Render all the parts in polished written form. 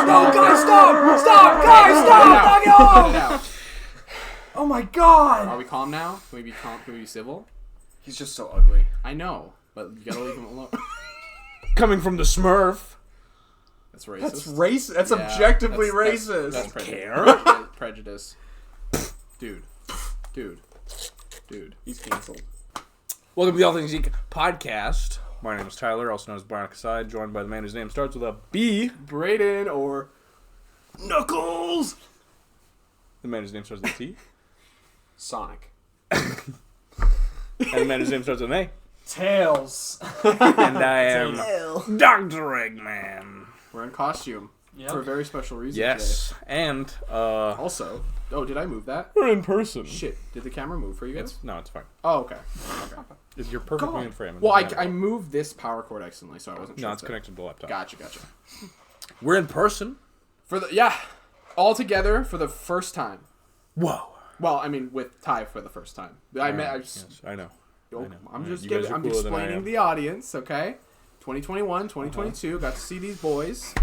no, guys, stop! Stop! Guys, stop! Knock it off! Oh my god! Are we calm now? Can we be calm? Can we be civil? He's just so ugly. I know, but you gotta leave him alone. Coming from the Smurf. That's racist. That's racist. That's Yeah, objectively racist. That's prejudice. Dude. He's canceled. Welcome to the All Things Geek podcast. My name is Tyler, also known as Bionic Aside, joined by the man whose name starts with a B. Brayden or Knuckles. The man whose name starts with a T. Sonic. And the man whose name starts with an A. Tails. And I am Dr. Eggman. We're in costume for a very special reason. Yes, today. and Also, did I move that? we're in person. Shit, did the camera move for you guys? It's fine. Oh, okay. You're perfectly in frame. Well, I moved this power cord accidentally, so I wasn't sure. No, it's connected to the laptop. Gotcha. We're in person. All together for the first time. Whoa. Well, I mean, with Ty for the first time. I know. I'm You guys are cooler than I explaining am. the audience, okay? 2021, 2022, got to see these boys.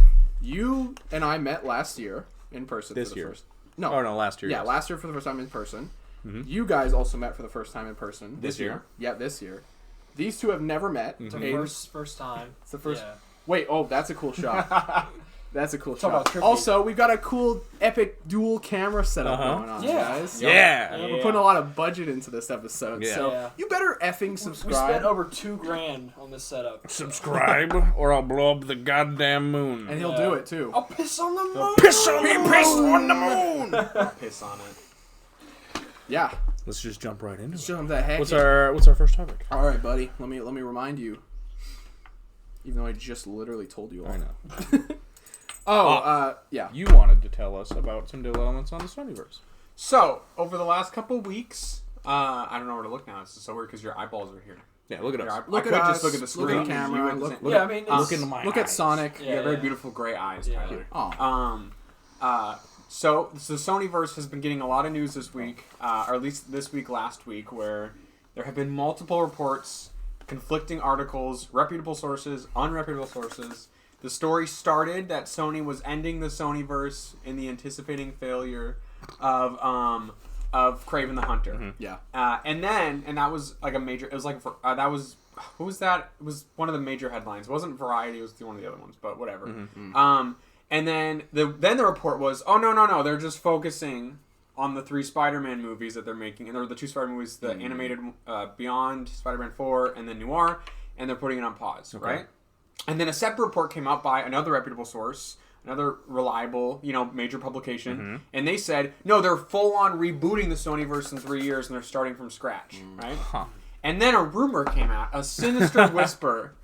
You and I met last year in person. This for the year. First. No. Oh, no, last year. Yeah, yes. last year for the first time in person. Mm-hmm. You guys also met for the first time in person. This year. Yeah, this year. These two have never met. Mm-hmm. The first time. It's the first. Yeah. Wait, that's a cool shot. That's a cool Talk shot. about trippy. Also, we've got a cool, epic dual camera setup Uh-huh. going on, Yeah. guys. Yeah. We're putting a lot of budget into this episode, Yeah. so Yeah. you better effing We subscribe. spent over $2,000 on this setup. Subscribe, or I'll blow up the goddamn moon. And he'll do it too. I'll piss on the moon. Piss on the moon. I'll piss on it. Yeah. Let's just jump right into Show it. him the heck. What's our first topic? All right, buddy. Let me remind you. Even though I just literally told you all. I know. Yeah. You wanted to tell us about some developments on the Sonyverse. So, over the last couple weeks, I don't know where to look now. It's so weird because your eyeballs are here. Yeah, look at Here, us. Look I at could us, just look at the screen. look at the camera, You and look- the- Yeah, I mean, Look into my Look eyes. at Sonic. You have very beautiful gray eyes, Yeah. Tyler. Oh. So the Sonyverse has been getting a lot of news this week, or at least this week, last week, where there have been multiple reports, conflicting articles, reputable sources, unreputable sources. The story started that Sony was ending the Sonyverse in the anticipating failure of Kraven the Hunter. Mm-hmm. Yeah. And that was like a major. It was like that was who was that? It was one of the major headlines. It wasn't Variety. It was one of the other ones. But whatever. Mm-hmm. And then the report was, oh no, they're just focusing on the 3 Spider-Man movies that they're making, and they're the 2 Spider-Man movies, the animated Beyond, Spider-Man 4, and then Noir, and they're putting it on pause, right? And then a separate report came out by another reputable source, another reliable, major publication, and they said, no, they're full-on rebooting the Sonyverse in 3 years, and they're starting from scratch, right? Huh. And then a rumor came out, a sinister whisper.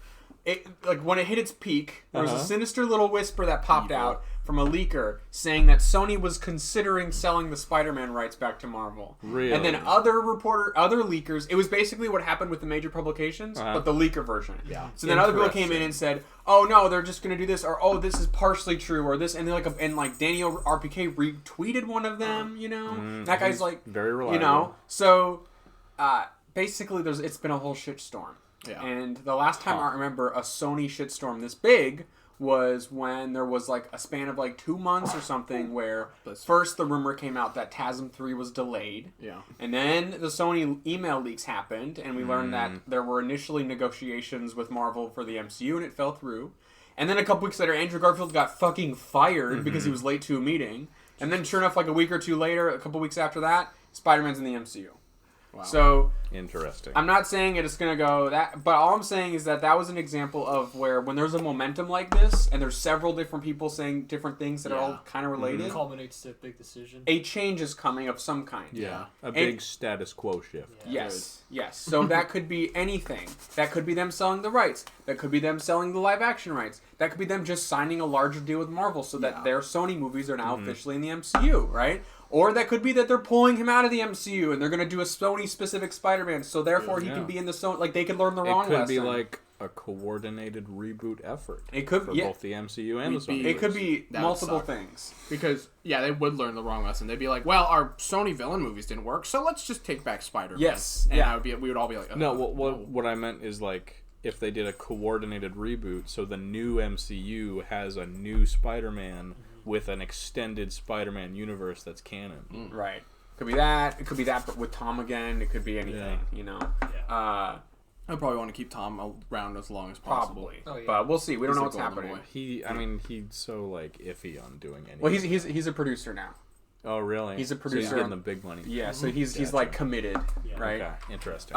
When it hit its peak, there was a sinister little whisper that popped out from a leaker saying that Sony was considering selling the Spider-Man rights back to Marvel. Really? And then other leakers, it was basically what happened with the major publications, but the leaker version. Yeah. So then other people came in and said, "Oh no, they're just going to do this," or "Oh, this is partially true," or this, and then Daniel RPK retweeted one of them. That guy's like very reliable. So basically, it's been a whole shitstorm. Yeah. And the last time I remember a Sony shitstorm this big was when there was like a span of like 2 months or something where first the rumor came out that TASM 3 was delayed. Yeah. And then the Sony email leaks happened and we learned that there were initially negotiations with Marvel for the MCU and it fell through. And then a couple weeks later, Andrew Garfield got fucking fired because he was late to a meeting. And then sure enough, like a week or two later, a couple weeks after that, Spider-Man's in the MCU. Wow. So Interesting. I'm not saying it's going to go that, but all I'm saying is that was an example of where when there's a momentum like this, and there's several different people saying different things that are all kind of related, It culminates to a big decision. a change is coming of some kind. Yeah. A big status quo shift. Yeah. Yes. So that could be anything. That could be them selling the rights. That could be them selling the live action rights. That could be them just signing a larger deal with Marvel so that their Sony movies are now officially in the MCU, right? Or that could be that they're pulling him out of the MCU and they're going to do a Sony-specific Spider-Man, so therefore he can be in the Sony... Like, they could learn the wrong lesson. It could be like a coordinated reboot effort. It could for both the MCU and the Sony. It could be That would multiple suck. things. Because, they would learn the wrong lesson. They'd be like, well, our Sony villain movies didn't work, so let's just take back Spider-Man. Yes. And Yeah. we would all be like, oh, No, what I meant is like if they did a coordinated reboot, so the new MCU has a new Spider-Man with an extended Spider-Man universe that's canon. Right. Could be that. It could be that, but with Tom again. It could be anything. You know. I probably want to keep Tom around as long as possible. Probably. Oh, yeah. But we'll see. We don't He's know a what's golden happening. boy. He's so like iffy on doing anything. Well, he's a producer now. Oh, really? He's a So producer. he's getting the big money. Yeah. So he's like committed. Right. Okay, interesting.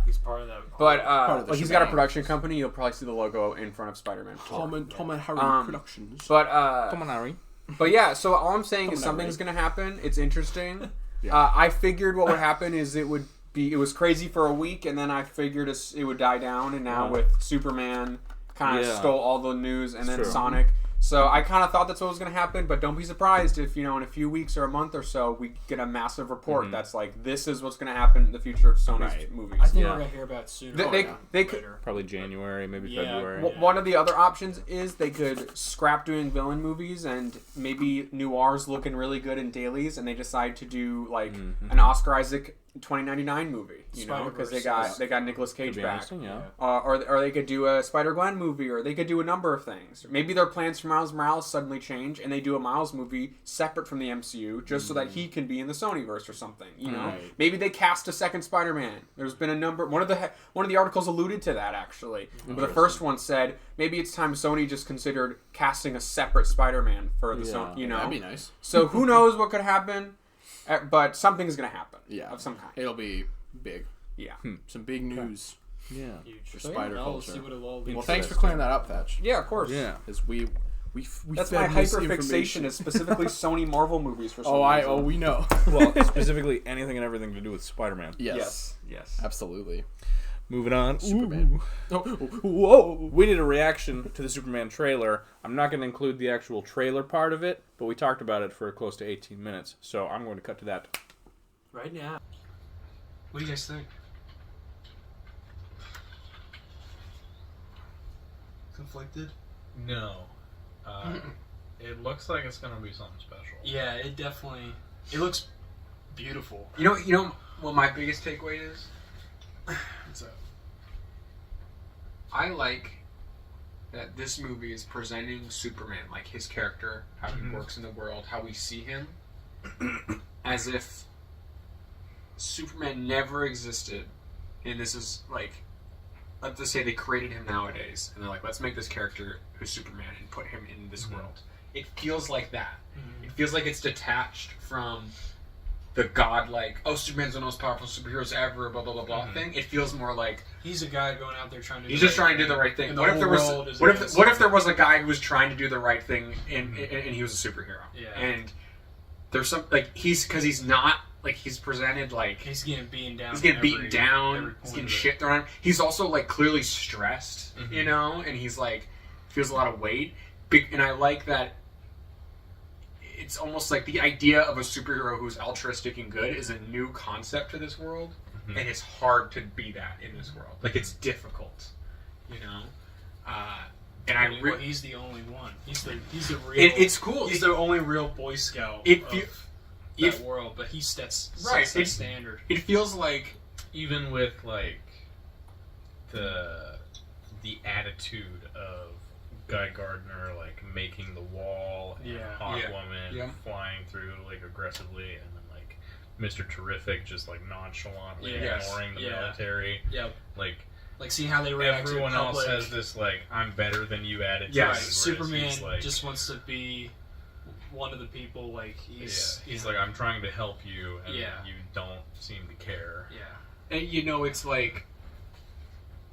He's part of that. But of the like he's got a shebang. production company. You'll probably see the logo in front of Spider-Man 4. Tom and Harry Productions. But Come on, Ari. But yeah, so all I'm saying is on, something's Ray. going to happen. It's interesting. Yeah. I figured what would happen is it was crazy for a week, and then I figured it would die down, and now with Superman kind of stole all the news, and then True. Sonic. So I kind of thought that's what was going to happen, but don't be surprised if, in a few weeks or a month or so, we get a massive report that's like, this is what's going to happen in the future of Sony's movies. I think Yeah. we're gonna hear about it sooner. They could. later. Probably January, maybe Yeah. February. One of the other options is they could scrap doing villain movies and maybe Noir's looking really good in dailies, and they decide to do like an Oscar Isaac 2099 movie, because they got Nicolas Cage Could be back, interesting, yeah. or they could do a Spider-Gwen movie, or they could do a number of things. Maybe their plans for Miles Morales suddenly change, and they do a Miles movie separate from the MCU, just so that he can be in the Sonyverse or something. Right. Maybe they cast a second Spider-Man. There's been a number. One of the articles alluded to that actually. But the first one said maybe it's time Sony just considered casting a separate Spider-Man for the Sony. That'd be nice. So who knows what could happen, but something's gonna happen. Yeah. Of some kind. It'll be big. Yeah. Some big news Yeah. Huge. for So, spider we'll culture. see what it'll all Well, lead thanks to. for clearing that up, Thatch. Yeah, of course. Yeah. Because we That's fed my this hyperfixation information. is specifically Sony Marvel movies for some reason. we know. Well, specifically anything and everything to do with Spider-Man. Yes. Yes. Absolutely. Moving on. Superman. Whoa! We need a reaction to the Superman trailer. I'm not going to include the actual trailer part of it, but we talked about it for close to 18 minutes, so I'm going to cut to that. Right now. What do you guys think? Conflicted? No. It looks like it's gonna be something special. Yeah, it definitely. It looks beautiful. You know what my biggest takeaway is? What's up? I like that this movie is presenting Superman, like his character, how he works in the world, how we see him, as if Superman never existed, and this is like, let's just say they created him nowadays, and they're like, let's make this character who's Superman and put him in this world. It feels like that. It feels like it's detached from the godlike, oh, Superman's one of the most powerful superheroes ever, blah blah blah blah thing. It feels more like He's a guy going out there trying to. he's just trying to do the right thing. And the What if whole there was world is what against if him. there was a guy who was trying to do the right thing and he was a superhero? Yeah. And there's some like he's not like he's presented like He's getting beaten down. he's getting every- beaten every down. point He's getting of it. shit thrown at him. He's also like clearly stressed, and he's like feels a lot of weight. And I like that. It's almost like the idea of a superhero who's altruistic and good is a new concept to this world, and it's hard to be that in this world. Like it's difficult, And I Well, really, he's the only one. He's the real. it's cool. He's the only real Boy Scout It of fe- that it- world, but he sets Right, the it's- standard. It feels like Even with like the attitude of Guy Gardner like making the wall and Yeah. Hawkwoman Yeah. flying through like aggressively, and then like Mr. Terrific just like nonchalantly Yes. ignoring the Yeah. military. Yeah, Like like see how they react. everyone to else public. has this like I'm better than you attitude. Yes. whereas Superman he's, like, just wants to be one of the people. Like he's he's like I'm trying to help you, and Yeah. you don't seem to care. yeah. And it's like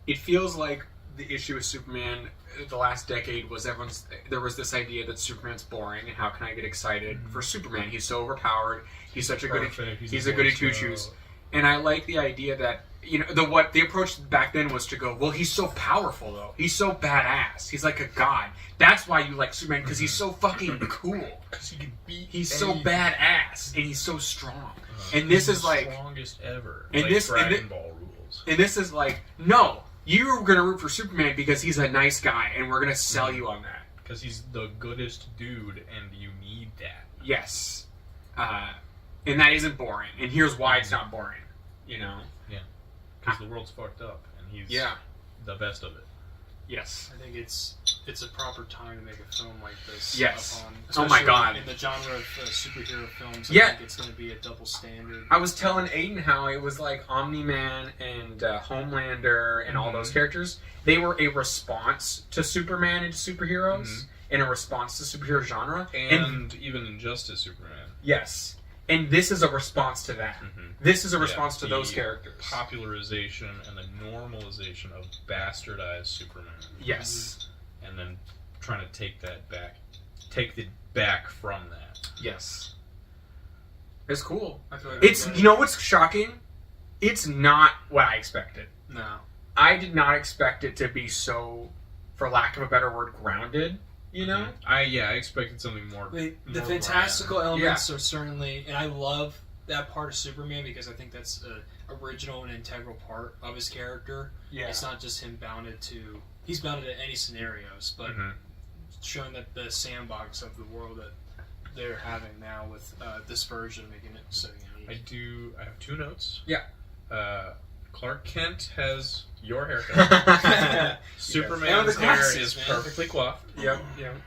it feels like the issue with Superman the last decade was there was this idea that Superman's boring and how can I get excited for Superman? He's so overpowered. He's such a Perfect, he's a goody two shoes. And I like the idea that the approach back then was to go, well, he's so powerful though. He's so badass. He's like a god. That's why you like Superman, because he's so fucking cool. Because he can beat. He's so anything. badass and he's so strong. And this He's is the like strongest ever. and like this- and Dragon thi- Ball rules. And this is like, no, you're gonna root for Superman because he's a nice guy, and we're gonna sell you on that. Because he's the goodest dude, and you need that. Yes, and that isn't boring. And here's why it's not boring. Because the world's fucked up, and he's Yeah. the best of it. Yes. I think it's it's a proper time to make a film like this. Yes. Especially Oh my God. In the genre of superhero films, I Yeah. think it's going to be a double standard. I was telling Aiden how it was like Omni-Man and Homelander and all those characters. They were a response to Superman and superheroes, and a response to superhero genre. And even Injustice Superman. Yes. And this is a response to that. This is a response to those the characters. Popularization and the normalization of bastardized Superman. Yes. And then trying to take it back from that. Yes. It's cool. I feel like It's, you know what's shocking? It's not what I expected. No. I did not expect it to be so, for lack of a better word, grounded. You know? I expected something more. The more fantastical grand. elements are certainly, and I love that part of Superman because I think that's an original and integral part of his character. Yeah. It's not just him he's bounded to any scenarios, but showing that the sandbox of the world that they're having now with this version, making it so unique. I have 2 notes. Yeah. Clark Kent has your haircut. And Superman's with the hair glasses, is man. perfectly coiffed. Yep.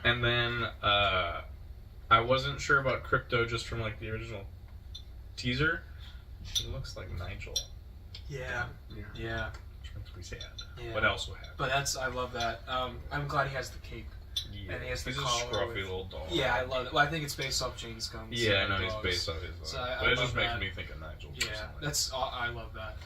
And then I wasn't sure about Crypto just from like the original teaser. He looks like Nigel. Yeah. Yeah. Yeah. Which makes me sad. Yeah. What else will happen? But I love that. I'm glad he has the cape. Yeah. And he has the He's a collar scruffy with- little dog. Yeah, I love it. Well, I think it's based off James Gunn's. Yeah, I know he's dogs. based off his dog. So I but it love just makes that. me think of Nigel. Yeah, personally. I love that.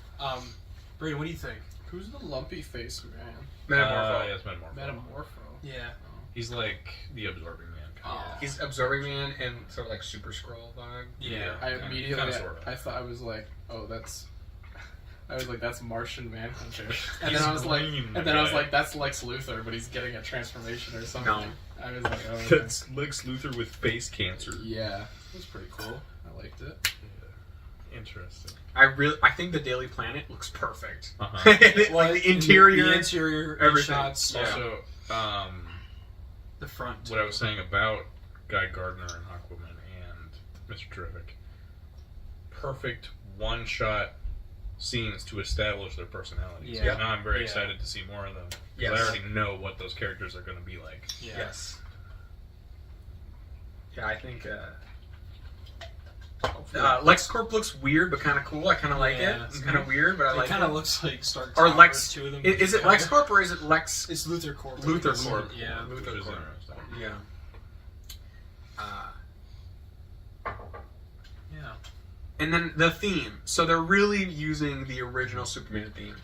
Brady, what do you think? Who's the lumpy face man? Metamorpho. Yes, Metamorpho. Metamorpho. Yeah. He's like the absorbing man. Kind Yeah. He's Absorbing Man and sort of like Super Skrull vibe. Yeah. I Kinda- immediately, kinda sorta. I thought I was like, oh, that's. I was like, that's Martian Manhunter, and He's then I was like, green, and then I was guy. like, that's Lex Luthor, but he's getting a transformation or something. No. I was like, oh, okay. That's Lex Luthor with face cancer. Yeah, it was pretty cool. I liked it. Interesting. I think the Daily Planet looks perfect. Uh-huh. Like the interior. the interior everything. shots, Also, the front. what I was saying about Guy Gardner and Aquaman and Mr. Terrific, perfect one-shot scenes to establish their personalities. Yeah. Now I'm very Yeah. excited to see more of them. Yes. Because I already know what those characters are going to be like. Yeah. Yes. Yeah, I think LexCorp looks weird but kind of cool. I kind of like Yeah. it. It's kind of weird, but I It like kind it. of looks like Stark Or Tower, Lex. two of them. Is it LexCorp or is it Lex? It's Luthor Corp. Luthor Corp. Yeah. Which Luthor is Corp. interesting. Yeah. Yeah. And then the theme. So they're really using the original Superman theme.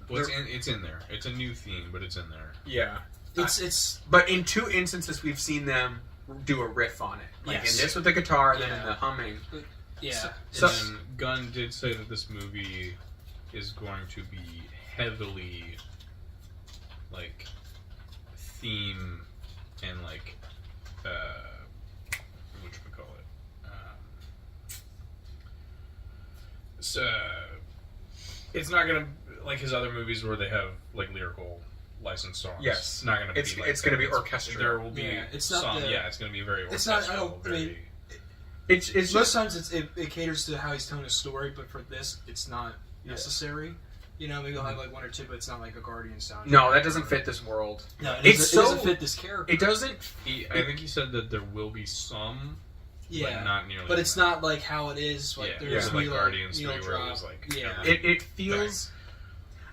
Well, it's in there. It's a new theme, but it's in there. Yeah. It's But in 2 instances, we've seen them do a riff on it. Like Yes. in this with the guitar, and then in Yeah. the humming. yeah. So- And then Gunn did say that this movie is going to be heavily like theme and like what should we call it? So it's not gonna like his other movies where they have like lyrical licensed songs. Yes. It's not gonna be. It's- like it's that. gonna be orchestral. There will be Yeah, it's not some. the- Yeah, it's gonna be very It's orchestral. not- I don't- I very, mean, It's Most just times it caters to how he's telling a story, but for this, it's not necessary. You know, maybe they'll have like 1 or 2, but it's not like a Guardian soundtrack. no, that doesn't fit this world. No, it It's doesn't, it doesn't so- fit this character. It doesn't. I think he said that there will be some, Yeah, but not nearly. but it's enough. not like how it is. Like Yeah, there's yeah. Like needle, Guardians 3 needle where it drop. was like, yeah. It feels.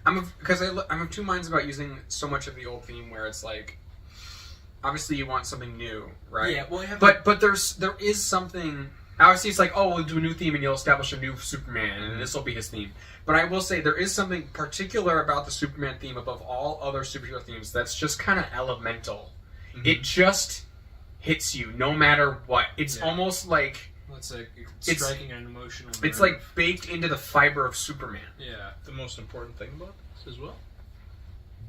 I'm of 2 minds about using so much of the old theme where it's like, obviously you want something new, right? Yeah, well, you have But there is something. Obviously, it's like, oh, we'll do a new theme and you'll establish a new Superman, and this will be his theme. But I will say there is something particular about the Superman theme above all other superhero themes that's just kind of elemental. Mhm. It just hits you no matter what. It's Yeah. almost like it's like it's- striking an emotional. it's nerve. like baked into the fiber of Superman. yeah, The most important thing about this as well.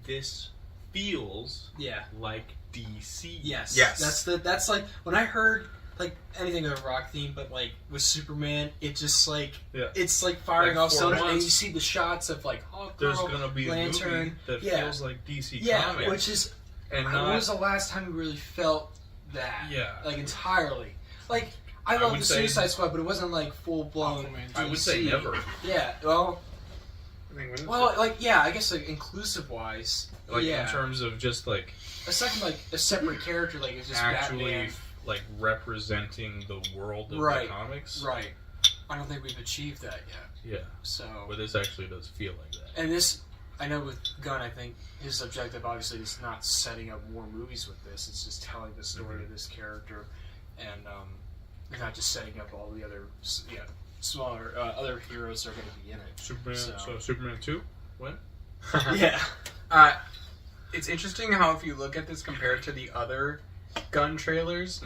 This feels yeah, like DC. yes, Yes. That's like when I heard like anything with a rock theme, but like with Superman, it just like Yeah. it's like firing Like, off for cylinders, and once, you see the shots of like Hawk There's Girl, gonna be a Lantern. movie that Yeah. feels like DC Yeah, Comics, which is and when not. was the last time you really felt that? Yeah. Like entirely. Like I I love would the say- Suicide Squad, but it wasn't like full blown. Aquaman. I would say never. Yeah. Well, Well, like, yeah, I guess, like, inclusive-wise, like yeah. in terms of just like Aside from, like, a separate character, like, it's just actually Batman. like representing the world of Right. the comics. Right. I don't think we've achieved that yet. Yeah. So. But this actually does feel like that. And this, I know with Gunn, I think his objective obviously is not setting up more movies with this. It's just telling the story of this character, and not just setting up all the other, smaller other heroes that are going to be in it. Superman. So Superman 2. When? Yeah. It's interesting how if you look at this compared to the other Gunn trailers,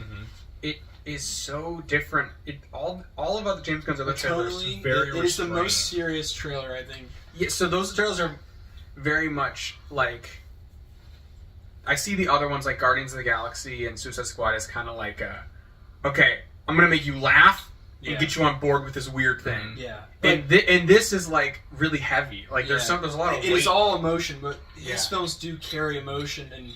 it is so different. All about the James Gunn's other trailers. Totally, very it is the restrained. most serious trailer, I think. Yeah, so those trailers are very much like. I see the other ones like Guardians of the Galaxy and Suicide Squad as kind of like, okay, I'm gonna make you laugh and get you on board with this weird thing. Yeah. And this is like really heavy. Like there's a lot of It weight. is all emotion, but Yeah. his films do carry emotion in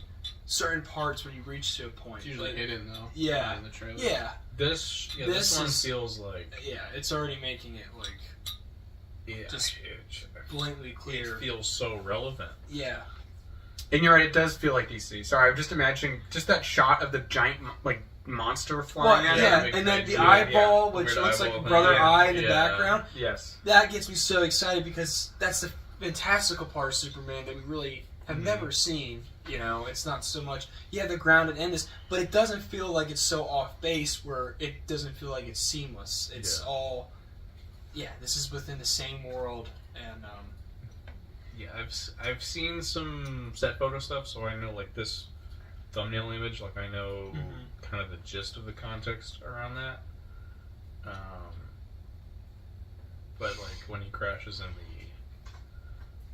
certain parts when you reach to a point. It's usually Like, hidden though. Yeah. In the trailer. Yeah. This This one is- feels like Yeah. It's already making it like just blatantly clear. It feels so relevant. Yeah. And you're right, it does feel like DC. Sorry, I'm just imagining just that shot of the giant like monster flying Well, at yeah, him. and then the Yeah, eyeball, which Weird looks like eyeball Brother thing. Eye in the Yeah. background, Yes. that gets me so excited because that's the fantastical part of Superman that we really have never seen. You know, it's not so much, the grounded in this, but it doesn't feel like it's so off base where it doesn't feel like it's seamless. It's all, this is within the same world, and Yeah, I've seen some set photo stuff, so I know like this thumbnail image, like I know kind of the gist of the context around that. But like when he crashes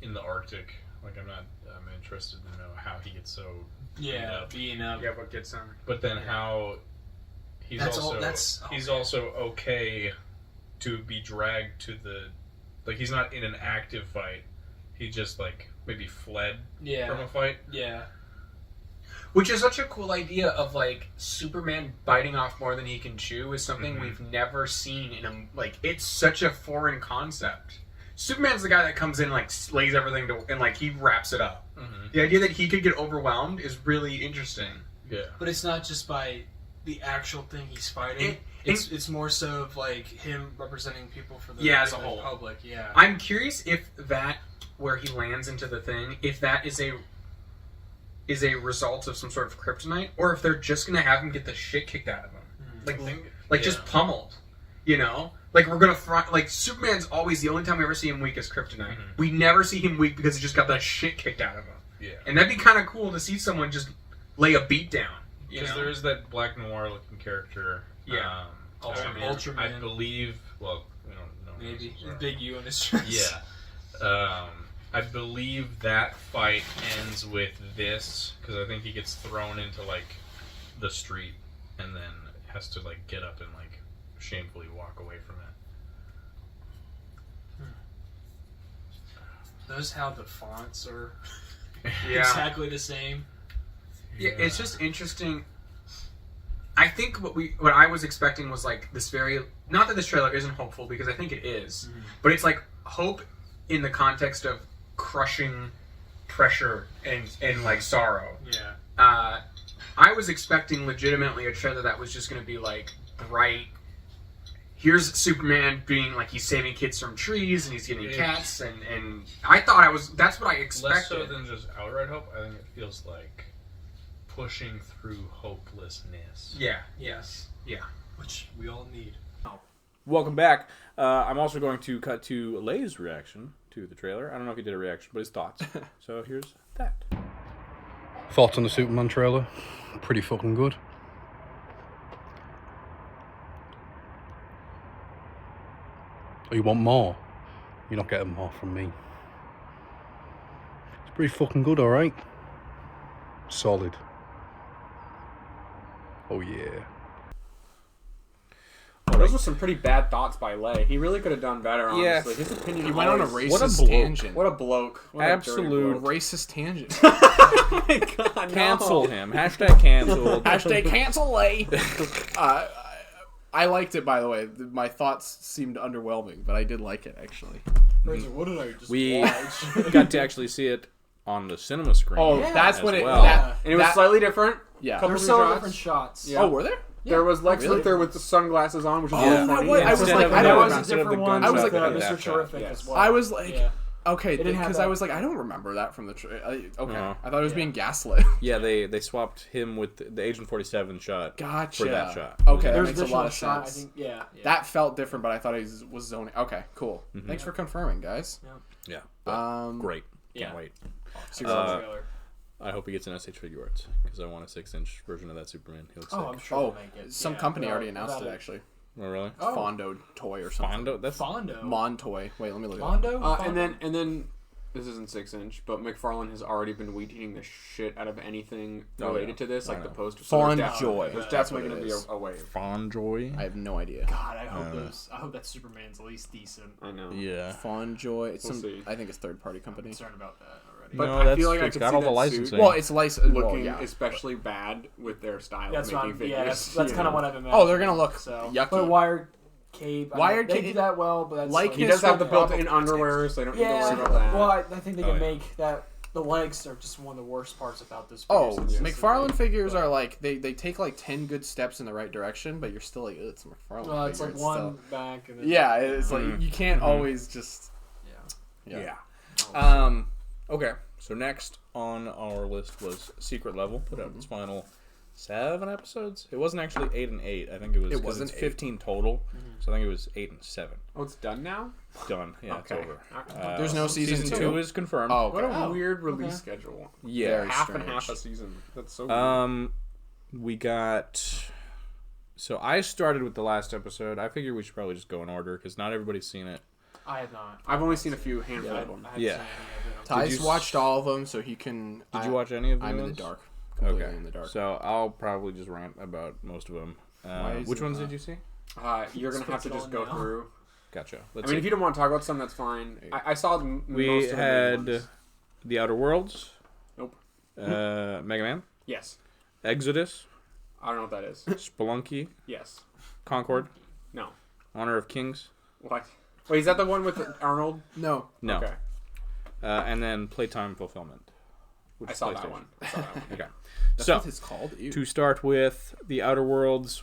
in the Arctic, like I'm interested to know how he gets so being up. Yeah, what gets him? But then how he's That's also okay to be dragged to the, like he's not in an active fight. He just like maybe fled from a fight. Yeah. Which is such a cool idea of like Superman biting off more than he can chew is something we've never seen in a it's such a foreign concept. Superman's the guy that comes in and, like slays everything and like he wraps it up. The idea that he could get overwhelmed is really interesting. Yeah. But it's not just by the actual thing he's fighting. It's more so of like him representing people for the as a whole public. Yeah. I'm curious if that where he lands into the thing, if that is a result of some sort of kryptonite, or if they're just gonna have him get the shit kicked out of him, just pummeled. You know, like we're gonna like Superman's always the only time we ever see him weak is kryptonite. We never see him weak because he just got the shit kicked out of him. Yeah. And that'd be kind of cool to see someone just lay a beat down. Because there is that black noir looking character. Yeah. Ultraman. I believe. Well, we don't know. Maybe big U on his chest. Yeah. I believe that fight ends with this because I think he gets thrown into like the street and then has to like get up and like shamefully walk away from it. Notice how the fonts are Yeah. exactly the same. Yeah, it's just interesting. I think what I was expecting was like this very, not that this trailer isn't hopeful because I think it is, but it's like hope in the context of crushing pressure and like sorrow. Yeah. I was expecting legitimately a trailer that was just going to be like bright. Here's Superman being like he's saving kids from trees and he's getting cats and I thought that's what I expected. Less so than just outright hope. I think it feels like pushing through hopelessness. Yeah. Yes. Yeah. Which we all need. Welcome back. I'm also going to cut to Lay's reaction to the trailer. I don't know if he did a reaction, but his thoughts. So here's that. Thoughts on the Superman trailer? Pretty fucking good. Oh, you want more? You're not getting more from me. It's pretty fucking good, alright? Solid. Oh yeah. Those were some pretty bad thoughts by Lay. He really could have done better, Yeah. honestly. His opinion He went on a always- racist bloke. tangent. What a bloke. What a dirty Absolute bloke. Racist tangent. Oh my God, no. cancel him. Hashtag canceled. Hashtag cancel Lay. I liked it, by the way. My thoughts seemed underwhelming, but I did like it, actually. Fraser, what did I just We watch? got to actually see it on the cinema screen. Oh, Yeah. that's as when it... well. That, And it was that- slightly different. Yeah. Couple There's new several shots. different shots. Yeah. Oh, were there? There was Lex Really? Luthor with the sunglasses on, which was Oh, really that funny. was- I was Instead like, of I the- don't- That was a instead of different the one. I was with, like, Mr. that shot. Terrific Yes. as well. I was like... Yeah. Okay, It didn't have because that- I was like, I don't remember that from the... okay, No. I thought it was Yeah. being gaslit. Yeah, they swapped him with the Agent 47 shot Gotcha. for that shot. Okay, that There's makes a additional lot of shot, sense. I think. Yeah. That felt different, but I thought he was zoning. Okay, cool. Mhm. Thanks for confirming, guys. Yeah, but great. Can't Yeah. wait. Super Uh, trailer. I hope he gets an SH Figure Arts because I want a 6-inch version of that Superman. He looks Oh, I'm sick. sure Oh, we'll make it. some Yeah, company without- already announced without it, actually. Oh, really? Oh. Fondo toy or something. Fondo? That's Fondo. Montoy. Wait, let me look it up. Fondo? And then this isn't 6-inch, but McFarlane has already been weed eating the shit out of anything Oh, related yeah. to this, I like the know. poster. Fawn there's Joy. There's That's definitely what going it to is. be a wave. Fonjoy. I have no idea. God, I hope that Superman's at least decent. I know. Yeah. Fawn Joy. It's We'll some. see. I think it's third party I'm company. concerned about that already. But No, I that's, feel like I it's could got see all the that licensing. suit Well, it's licensed. looking yeah. especially bad with their style that's of what making I'm, figures. yeah, that's you kind of know? what I've imagined. Oh, they're gonna look so. yucky. But Wired Cape. Wired They Cape- do that well, but that's Like like, He his does have the Sword- built-in underwear, so they don't need to yeah. worry about that. Well, I think they Oh, can yeah. make that. The legs are just one of the worst parts about this. Oh, figure, so it's McFarlane just- figures but- are like they take like 10 good steps in the right direction, but you're still like, "Ugh, it's a McFarlane. Well, it's figure. like one still- back and then Yeah, it's like Mhm. you can't Mhm. always just. yeah. Yeah. Okay. So next on our list was Secret Level. Put out its final 7 episodes. It wasn't actually 8 and 8. I think it was. It 'cause wasn't it's 8. 15 total. So I think it was 8 and 7. Oh, it's done now? Done. Yeah, Okay. it's over. There's no season 2 is confirmed. Oh, What a okay. weird release schedule. yeah. Very Half and strange. half a season. That's so weird. We got. So I started with the last episode. I figure we should probably just go in order because not everybody's seen it. I have not. I've only seen a few handful I of them. haven't Yeah. seen any of it. Ty's Did you watched all of them, so he can. Did you watch any of them? I'm in the dark. Completely Okay. in the dark. So I'll probably just rant about most of them. Why is Which it ones not? did you see? You're going to have to just go now. through. Gotcha. I Let's mean, if see. you don't want to talk about some, that's fine. I saw most We of the main had ones. The Outer Worlds. Nope. Mega Man. Yes. Exodus. I don't know what that is. Spelunky. Yes. Concord. No. Honor of Kings. What? Wait, is that the one with Arnold? No. No. Okay. And then Playtime Fulfillment. Which I is saw that PlayStation. one. I saw that one. Okay. That's So what it's called. Ew. to start with, The Outer Worlds,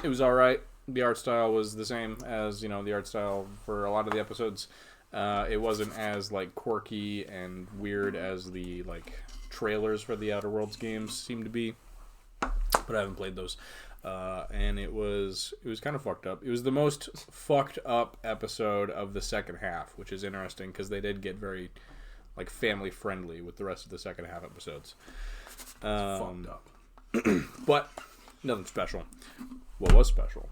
it was all right. The art style was the same as the art style for a lot of the episodes. It wasn't as like quirky and weird as the like trailers for the Outer Worlds games seem to be, but I haven't played those. And it was kind of fucked up. It was the most fucked up episode of the second half, which is interesting because they did get very like family friendly with the rest of the second half episodes. Fucked up. But nothing special. What was special?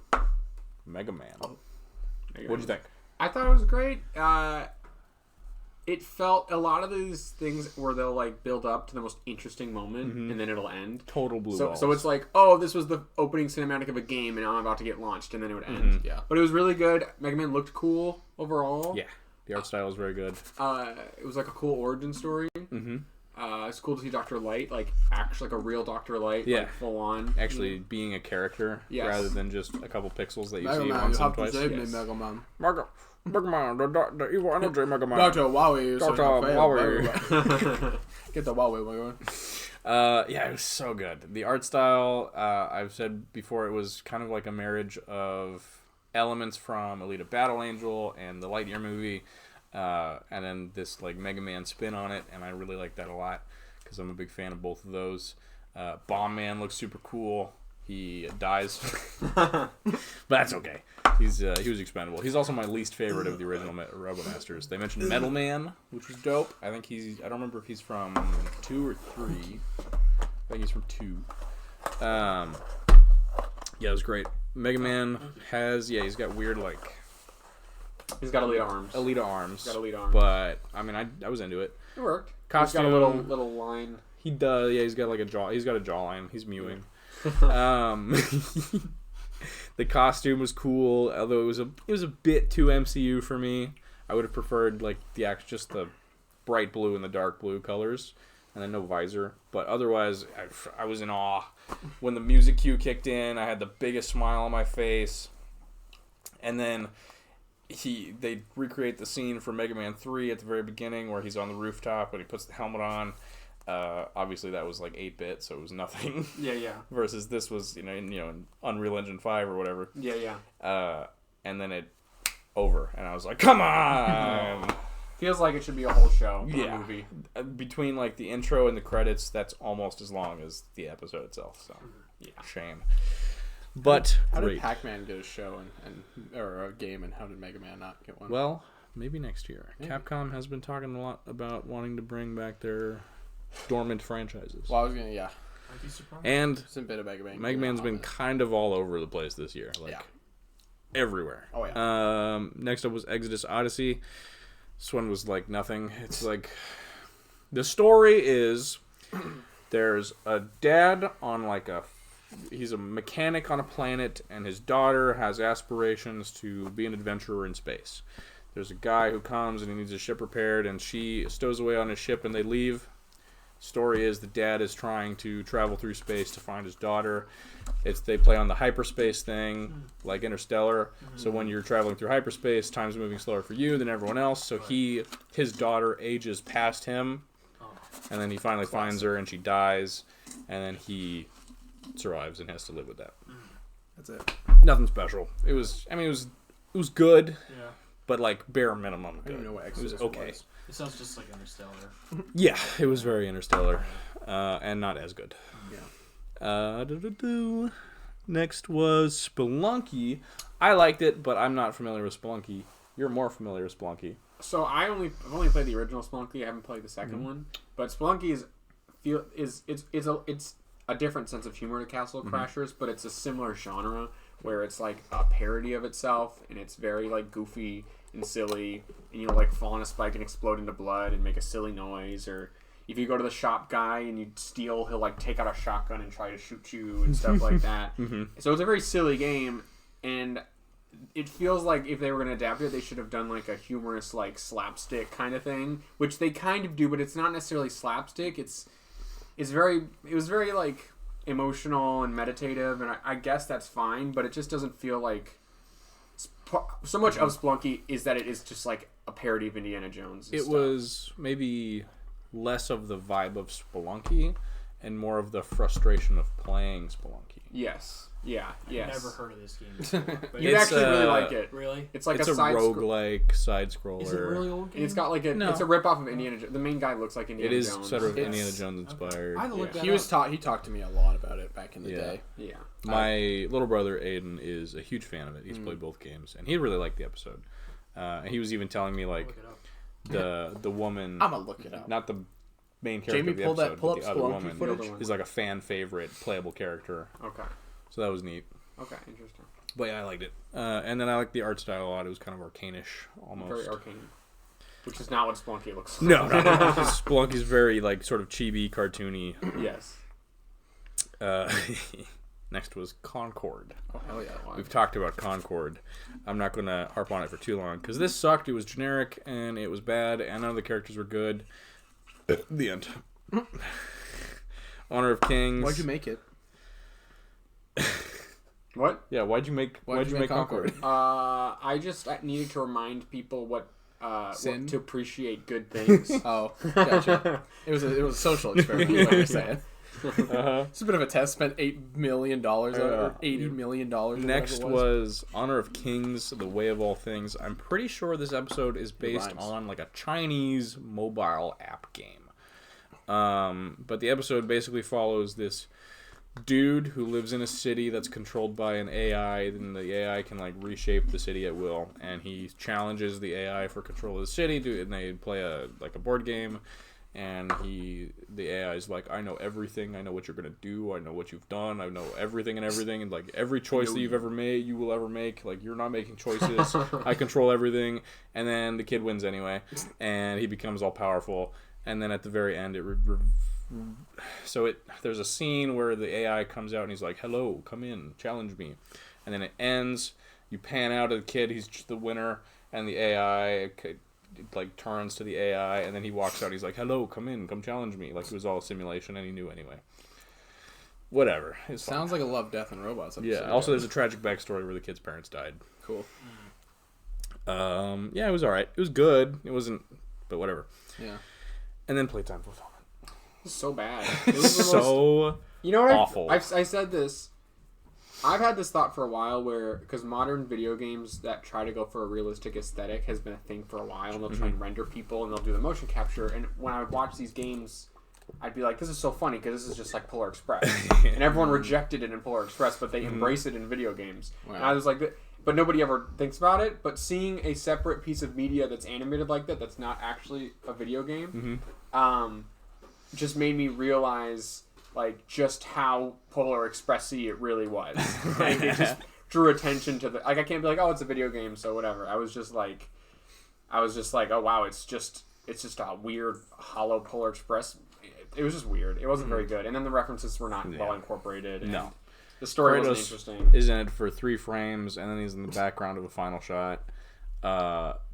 Mega Man. What'd you think? I thought it was great. It felt a lot of these things where they'll like build up to the most interesting moment and then it'll end. Total blue So, balls. so it's like, oh, this was the opening cinematic of a game, and now I'm about to get launched, and then it would end. Yeah. But it was really good. Mega Man looked cool overall. Yeah, the art style is very good. It was like a cool origin story. Mm-hmm. It's cool to see Dr. Light, like actually like a real Dr. Light, Yeah. like full on. Actually, being a character Yes. rather than just a couple pixels that you Mega see Man, once you and have to twice. save me, yes. Mega Man. Mega Man, the evil energy Mega Man. Dr. Wowie. Dr. Wowie. Get the Wowie, Mega Yeah, it was so good. The art style, I've said before, it was kind of like a marriage of elements from Alita Battle Angel and the Lightyear movie, and then this like Mega Man spin on it, and I really like that a lot because I'm a big fan of both of those. Bomb Man looks super cool. He dies, but that's okay. He was expendable. He's also my least favorite of the original Robomasters. They mentioned Metal Man, which was dope. I think I don't remember if he's from 2 or 3. I think he's from 2. Yeah, it was great. Mega Man he's got weird like He's got elite arms. Alita arms. He's got elite arms. But I mean, I was into it. It worked. Costume. He's got a little line. He does. Yeah, he's got like a jaw. He's got a jawline. He's mewing. The costume was cool, although it was a bit too MCU for me. I would have preferred like just the bright blue and the dark blue colors. and then no visor. But otherwise, I was in awe. When the music cue kicked in, I had the biggest smile on my face. And then they recreate the scene from Mega Man 3 at the very beginning where he's on the rooftop and he puts the helmet on. Obviously that was like 8-bit, so it was nothing. Yeah. Versus this was, in Unreal Engine 5 or whatever. Yeah. And then it over, and I was like, come on! Feels like it should be a whole show for a movie. Between like the intro and the credits, that's almost as long as the episode itself. So, shame. But how great. did Pac-Man get a show or a game, and how did Mega Man not get one? Well, maybe next year. Maybe. Capcom has been talking a lot about wanting to bring back their dormant franchises. Well, I was gonna, I'd be surprised. And it's a bit of Mega Man. Mega Man's been kind of all over the place this year, everywhere. Oh yeah. Next up was Exodus Odyssey. This one was like nothing. It's like the story is there's a dad on he's a mechanic on a planet, and his daughter has aspirations to be an adventurer in space. There's a guy who comes and he needs a ship repaired, and she stows away on his ship, and they leave. Story is the dad is trying to travel through space to find his daughter. They play on the hyperspace thing, like Interstellar. So when you're traveling through hyperspace, time's moving slower for you than everyone else. So his daughter ages past him, and then he finally finds her, and she dies, and then he survives and has to live with that. That's it. Nothing special. It was good, Yeah. but like bare minimum I good. don't know what It was Exodus okay. was. It sounds just like Interstellar. Yeah, it was very Interstellar, and not as good. Yeah. Next was Spelunky. I liked it, but I'm not familiar with Spelunky. You're more familiar with Spelunky. So I've only played the original Spelunky. I haven't played the 2nd one. But Spelunky is a different sense of humor to Castle Crashers, but it's a similar genre where it's like a parody of itself, and it's very like goofy and silly, and you'll like fall on a spike and explode into blood and make a silly noise, or if you go to the shop guy and you steal, he'll like take out a shotgun and try to shoot you and stuff like that. So it's a very silly game, and it feels like if they were going to adapt it, they should have done like a humorous like slapstick kind of thing, which they kind of do, but it's not necessarily slapstick. It was very like emotional and meditative, and I guess that's fine, but it just doesn't feel like so much of Spelunky is that it is just like a parody of Indiana Jones. It was maybe less of the vibe of Spelunky and more of the frustration of playing Spelunky. Yes. Yeah. Yes. I've never heard of this game. But You'd actually really like it. Really? It's like It's a a side roguelike side scroller. Is it a really old game? It's got like No. it's a rip off of Indiana Jones. The main guy looks like Indiana It is Jones. sort of It's- Indiana Jones inspired. I had to look Yeah. that He talked to me a lot about it back in the Yeah. day. Yeah. My little brother Aiden is a huge fan of it. He's played both games, and he really liked the episode. And he was even telling me like Look it up. the woman, I'm gonna look it up. not the main character Jamie, of the pull episode, up but the other Spelunky woman footage. is like a fan favorite playable character. Okay. So that was neat. Okay. Interesting. But yeah, I liked it. And then I liked the art style a lot. It was kind of arcanish almost. Very arcane. Which is not what Spelunky looks like. No. Spelunky's very like sort of chibi, cartoony. Yes. Next was Concord. Oh hell yeah! We've talked about Concord. I'm not going to harp on it for too long because this sucked. It was generic and it was bad, and none of the characters were good. The end. Honor of Kings. Why'd you make it? What? Yeah, why'd you make Concord? I just needed to remind people what Sin? to appreciate good things. Oh, gotcha. It was a social experiment. Is what you're saying. Uh-huh. It's a bit of a test. Spent $8 million or $80 million. Or Next whatever it was. Honor of Kings, The Way of All Things. I'm pretty sure this episode is based rhymes. on like a Chinese mobile app game. But the episode basically follows this dude who lives in a city that's controlled by an AI, and the AI can like reshape the city at will, and he challenges the AI for control of the city, and they play a board game, and the AI is like, I know everything, I know what you're gonna do, I know what you've done, I know everything, and like every choice that you've ever made, you will ever make, like you're not making choices, I control everything, and then the kid wins anyway, and he becomes all powerful, and then at the very end there's a scene where the AI comes out and he's like, hello, come in, challenge me, and then it ends, you pan out at the kid, he's the winner, and the AI like turns to the AI, and then he walks out. He's like, "Hello, come in, come challenge me." Like it was all a simulation, and he knew anyway. Whatever. It's Sounds like a Love, Death, and Robots episode. yeah. Also, there's a tragic backstory where the kid's parents died. Cool. Yeah, it was all right. It was good. It wasn't, but whatever. Yeah. And then Playtime Fulfillment. So bad. It was the most, So you know what? awful. I said this. I've had this thought for a while where, because modern video games that try to go for a realistic aesthetic has been a thing for a while, and they'll try and render people, and they'll do the motion capture, and when I would watch these games, I'd be like, this is so funny, because this is just like Polar Express. And everyone rejected it in Polar Express, but they embrace it in video games. Wow. And I was like, but nobody ever thinks about it, but seeing a separate piece of media that's animated like that, that's not actually a video game, just made me realize like just how Polar Express-y it really was. Like it just drew attention to the like I can't be like, oh, it's a video game, so whatever. I was just like, oh wow, it's just a weird hollow Polar Express. It was just weird. It wasn't very good. And then the references were not well incorporated. And No. the story Kratos wasn't interesting. is in it for 3 frames, and then he's in the background of a final shot.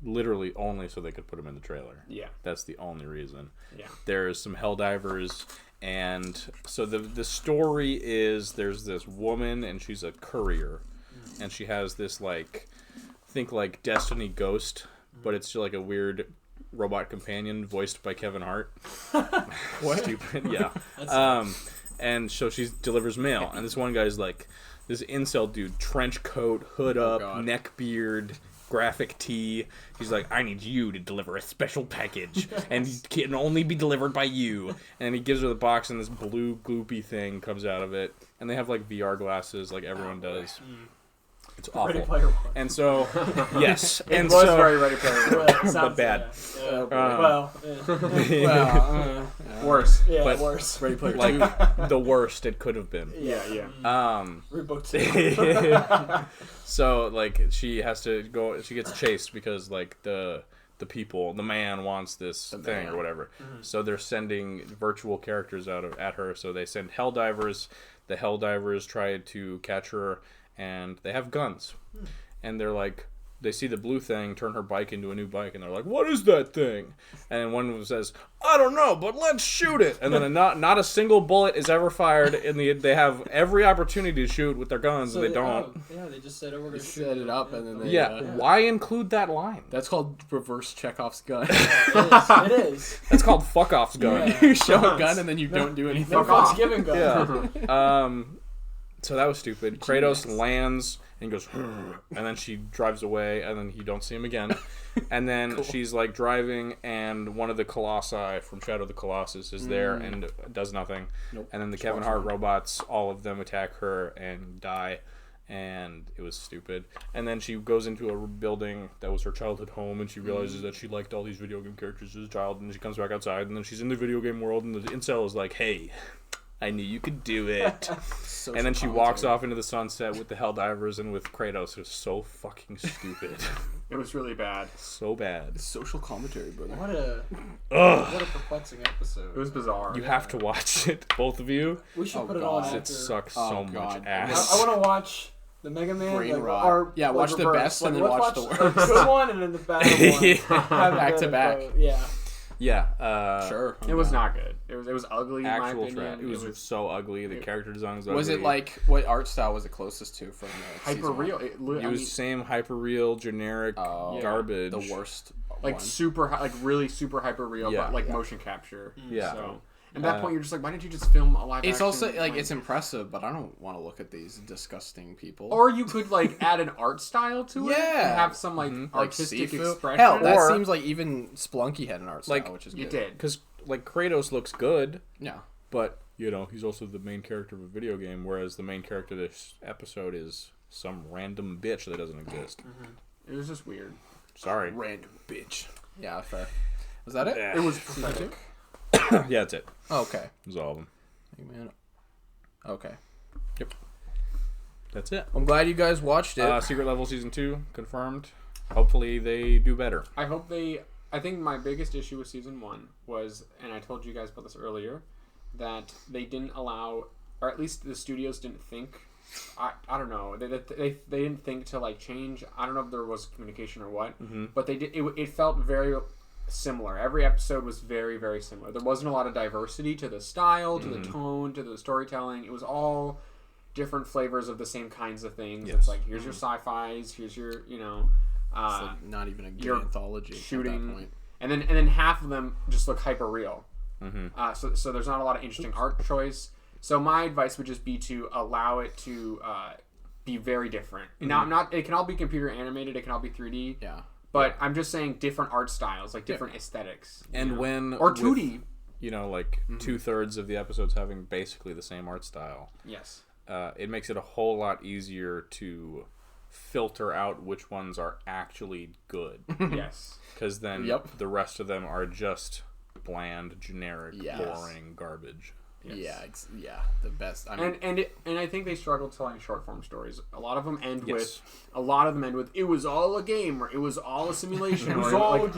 Literally only so they could put him in the trailer. Yeah. That's the only reason. Yeah. There's some Helldivers, and so the story is there's this woman, and she's a courier, and she has this like, think like Destiny Ghost, but it's like a weird robot companion voiced by Kevin Hart. What? Stupid. Yeah. And so she delivers mail, and this one guy's like this incel dude, trench coat, hood up, God. neck beard, graphic tee. He's like, I need you to deliver a special package, and it can only be delivered by you. And he gives her the box, and this blue gloopy thing comes out of it, and they have like VR glasses, like everyone does. It's Ready awful. Player One. And so, yes, It and was so very Ready Player One. Well, it sounds bad. Yeah. Well, yeah. Well, Worse. Yeah, But- worse. Ready Player like 2. the worst it could have been. Yeah. Rebook 2. So like she has to go. She gets chased because like the man wants this thing or whatever. So they're sending virtual characters at her. So they send Helldivers. The Helldivers try to catch her, and they have guns. And they're like, they see the blue thing turn her bike into a new bike, and they're like, "What is that thing?" And one of them says, "I don't know, but let's shoot it." And then not a single bullet is ever fired. They have every opportunity to shoot with their guns, and they don't. Yeah, they just said, "Oh, we're gonna Set it up, and then they... Yeah, why include that line? That's called reverse Chekhov's gun. It is. That's called fuck off's gun. Yeah. You show a gun, and then you don't do anything. No Fox giving gun. Yeah. So that was stupid. Kratos lands and goes, and then she drives away, and then you don't see him again. And then she's like driving, and one of the Colossi from Shadow of the Colossus is there and does nothing. Nope. And then the Kevin Hart robots, all of them attack her and die. And it was stupid. And then she goes into a building that was her childhood home, and she realizes that she liked all these video game characters as a child, and she comes back outside, and then she's in the video game world, and the incel is like, "Hey, I knew you could do it." And then she walks off into the sunset with the Helldivers and with Kratos. It was so fucking stupid. It was really bad. So bad. Social commentary, brother. What a Ugh. what a perplexing episode. It was bizarre. You have to watch it, both of you. We should Oh, put it God. on It after. sucks Oh, so God. much I ass. want to watch the Mega Man. Brain like, rot. or, Yeah, like, watch the reverse. best and Like, then let's watch the a worst. good one and then the bad one. Have Back the- to back. Yeah. Yeah. Sure. It was not good. It was ugly in my Actual opinion. trash. It was so ugly. The character design was ugly. Was it like, what art style was it closest to from hyper season real. one? It was same hyper real, generic garbage. The worst like one. super, like really super hyper real, Yeah. but like motion capture. Yeah. So at that point, you're just like, why didn't you just film a live? It's action, also, like, it's impressive, but I don't want to look at these disgusting people. Or you could like add an art style to it. Yeah. And have some like like artistic Sifu. expression. Hell, that Or- seems like even Splunky had an art style, Like, which is you good. did. Because like Kratos looks good, Yeah. but you know he's also the main character of a video game, whereas the main character of this episode is some random bitch that doesn't exist. It was just weird. Sorry. Random bitch. Yeah, fair. Was that it? Yeah. It was pathetic. Yeah, that's it. Oh, okay. That's all of them. Hey, man. Okay. That's it. I'm glad you guys watched it. Secret Level Season 2 confirmed. Hopefully they do better. I hope they. I think my biggest issue with season 1 was, and I told you guys about this earlier, that they didn't allow, or at least the studios didn't think I don't know. They didn't think to like change. I don't know if there was communication or what, but they did. It felt very similar. Every episode was very, very similar. There wasn't a lot of diversity to the style, to the tone, to the storytelling. It was all different flavors of the same kinds of things. Yes. It's like, here's your sci-fis, here's your, It's like not even a good your anthology shooting, at that point. and then half of them just look hyper real. So there's not a lot of interesting art choice. So my advice would just be to allow it to be very different. Now, it can all be computer animated. It can all be 3D. Yeah. But I'm just saying different art styles, like different aesthetics. And when or with, 2D. Like 2/3 of the episodes having basically the same art style. Yes. It makes it a whole lot easier to filter out which ones are actually good. Yes. Because then the rest of them are just bland, generic, boring garbage. Yes. The best. I mean, And I think they struggle telling short form stories. A lot of them end with it was all a game, or it was all a simulation, or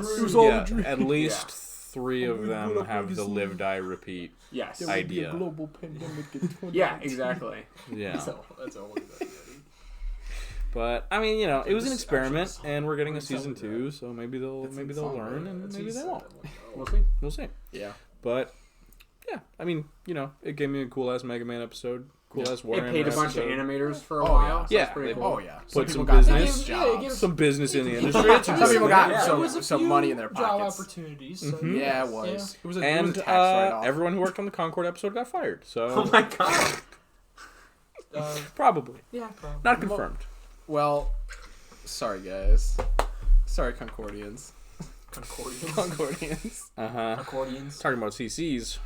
At least 3 of them have the live, die, repeat idea. global pandemic in 2019. Yeah, exactly. Yeah. That's all it is. But I mean, it was an experiment, and we're getting a season 2, so maybe they'll learn, and maybe they won't. We'll see. We'll see. Yeah. But yeah, I mean, it gave me a cool ass Mega Man episode, cool ass Warhammer. It paid a bunch of episode. animators for a while. So Yeah. that's pretty cool. Oh yeah. Put some got business, jobs. some business in the industry. Some people got It was a some few money in their job pockets. opportunities. So Yeah, it was. It was a And tax write-off. everyone who worked on the Concord episode got fired. So Oh my god. probably Yeah, probably. not confirmed. Well, sorry guys. Sorry Concordians. Concordians. Accordions. Talking about CCs,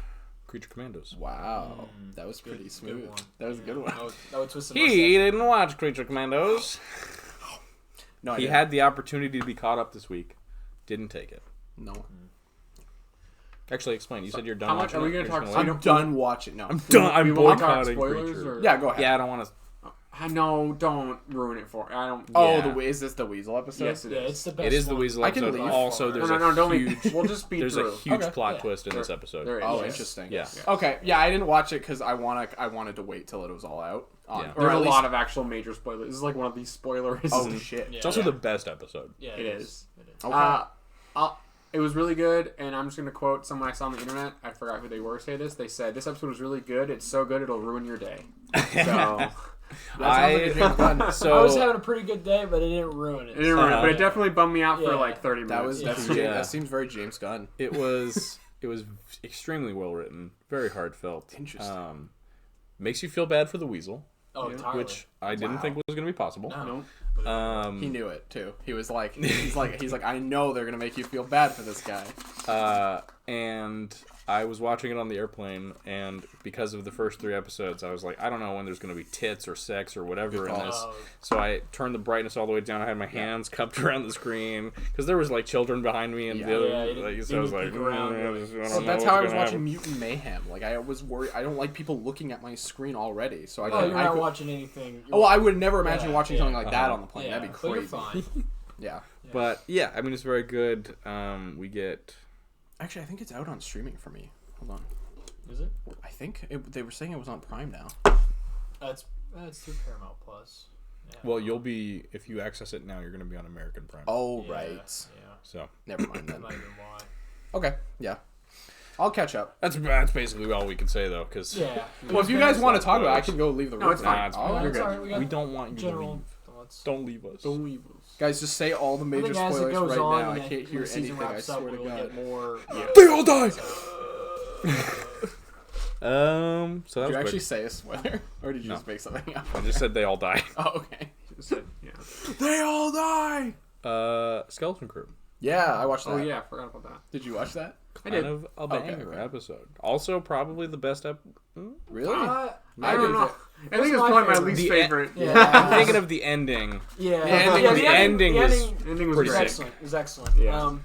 Creature Commandos. Wow, that was pretty smooth. That was a good one. That would twist He didn't watch Creature Commandos. No, I He didn't. had the opportunity to be caught up this week. Didn't take it. No. Actually, explain. You said you're done How much watching are we it? gonna You're talk? just So gonna I'm done watching. No. I'm done. I'm We won't talk boycotting spoilers, Creature. or Yeah, go ahead. Yeah, I don't want to. no, don't ruin it for. I don't. Oh, Yeah. is this the Weasel episode? Yes, it Yeah, is. it's the best. It is the one. Weasel I can episode. leave. Also, there's No, don't huge. leave. We'll just speed There's through. a huge Okay. plot Yeah. twist in this episode. There is. Oh, Yes. interesting. Yeah. Okay. Yeah, I didn't watch it because I wanted to wait till it was all out. Yeah. Or There's at a least- lot of actual major spoilers. This is like one of these spoilers. Oh shit. Yeah. It's also the best episode. Yeah, It is. It is. Okay. It was really good, and I'm just going to quote someone I saw on the internet. I forgot who they were say this. They said, "This episode was really good. It's so good it'll ruin your day." So, That sounds like a James Gunn. So I was having a pretty good day, but it didn't ruin it. it didn't ruin it, but it Yeah. definitely bummed me out for Yeah. like 30 minutes. Yeah. That seems very James Gunn. it was extremely well written, very heartfelt. Interesting. Makes you feel bad for the Weasel, Oh, entirely. which I didn't think was going to be possible. No. He knew it too. He was like, he's like, I know they're gonna make you feel bad for this guy. And I was watching it on the airplane, and because of the first 3 episodes, I was like, I don't know when there's going to be tits or sex or whatever in this. Oh. So I turned the brightness all the way down. I had my hands cupped around the screen because there was like children behind me, and Yeah. the other. Yeah, you didn't- So I was you like, didn't peek around, really. I don't So know that's what's how I was gonna watching happen. Mutant Mayhem. Like I was worried. I don't like people looking at my screen already. So I Oh, could. you're not watching anything. Oh, I would never imagine Yeah, watching yeah. something like that Uh-huh. on the plane. Yeah, That'd be but you're crazy. fine. Yeah. But yeah, I mean, it's very good. We get. Actually, I think it's out on streaming for me. Hold on. Is it? I think they were saying it was on Prime now. That's through Paramount Plus. Yeah. Well, you'll be if you access it now, you're going to be on American Prime. Oh Yeah, right. Yeah. So Never mind That then. might have been why. Okay. Yeah. I'll catch up. that's basically all we can say though, because Yeah. Well, if you guys want to talk about it, I can go leave the room. No, it's fine. Nah, it's Oh, fine. you're That's good. all right, we got we don't want you to general leave. thoughts. Don't leave us. Guys, just say all the I major think as it spoilers goes right on, now. I and can't when hear the season anything. I wraps up, swear to we'll God. get more. They all die. So that Did was you actually quick. say a spoiler, or did you No. just make something up? I just said they all die. Oh, okay. Yeah. They all die. Skeleton Crew. Yeah, I watched that. Oh yeah, I forgot about that. Did you watch that? I Kind did. of a Okay, banger okay. episode. Also, probably the best Really? I I don't did know. it. I think it's my probably my favorite. least The- favorite. Yeah. I'm thinking of the ending. Yeah. The ending was Ending was pretty great. sick. excellent. It was excellent. Yeah.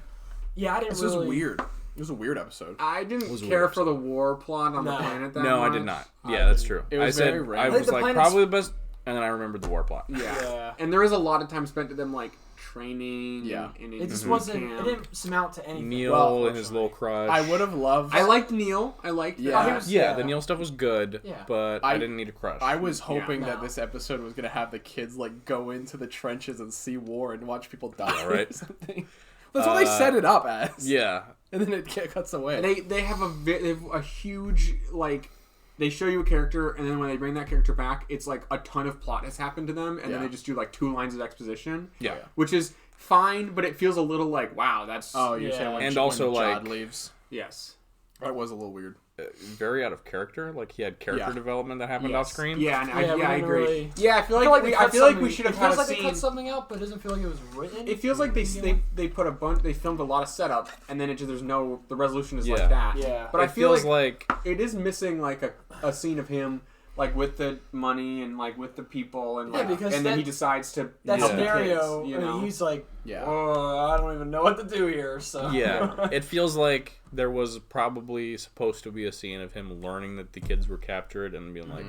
Yeah, I didn't This really. was weird. It was a weird episode. I didn't was a care weird for the war plot on the No. planet that No, I much. did not. Yeah, that's true. It was I said very I random. was I think the like planet's- probably the best, and then I remembered the war plot. Yeah. Yeah. And there is a lot of time spent to them like training. Yeah. and It just in wasn't. camp. It didn't amount to anything. Neil Well, and his little crush. I would have loved. I liked Neil. I liked. Yeah. Oh, he was- Yeah, the Neil stuff was good, Yeah. but I didn't need a crush. I was hoping Yeah. that No. this episode was gonna have the kids like go into the trenches and see war and watch people die Yeah, right. or something. That's what they set it up as. Yeah. And then it cuts away. They have a huge like. They show you a character, and then when they bring that character back, it's like a ton of plot has happened to them, and then Yeah. they just do like 2 lines of exposition. Yeah. Which is fine, but it feels a little like, wow, that's Oh, you're Yeah. saying when And when also, Jod like- leaves. yes. That was a little weird. Very out of character. Like, he had character Yeah. development that happened off screen. Yeah, and Yeah, we I didn't agree. really- Yeah, I feel like, they I cut feel like we something- should have it had feels a like they scene. cut something out, but it doesn't feel like it was written. It feels like they put they filmed a lot of setup, and then the resolution is like that. Yeah. But I It feel feels like like it is missing like a scene of him like with the money and like with the people and Yeah, like because and then that- he decides to that Yeah. help the scenario. kids, you I mean, know? he's like, Yeah. oh, I don't even know what to do here. So yeah, it feels like there was probably supposed to be a scene of him learning that the kids were captured and being like,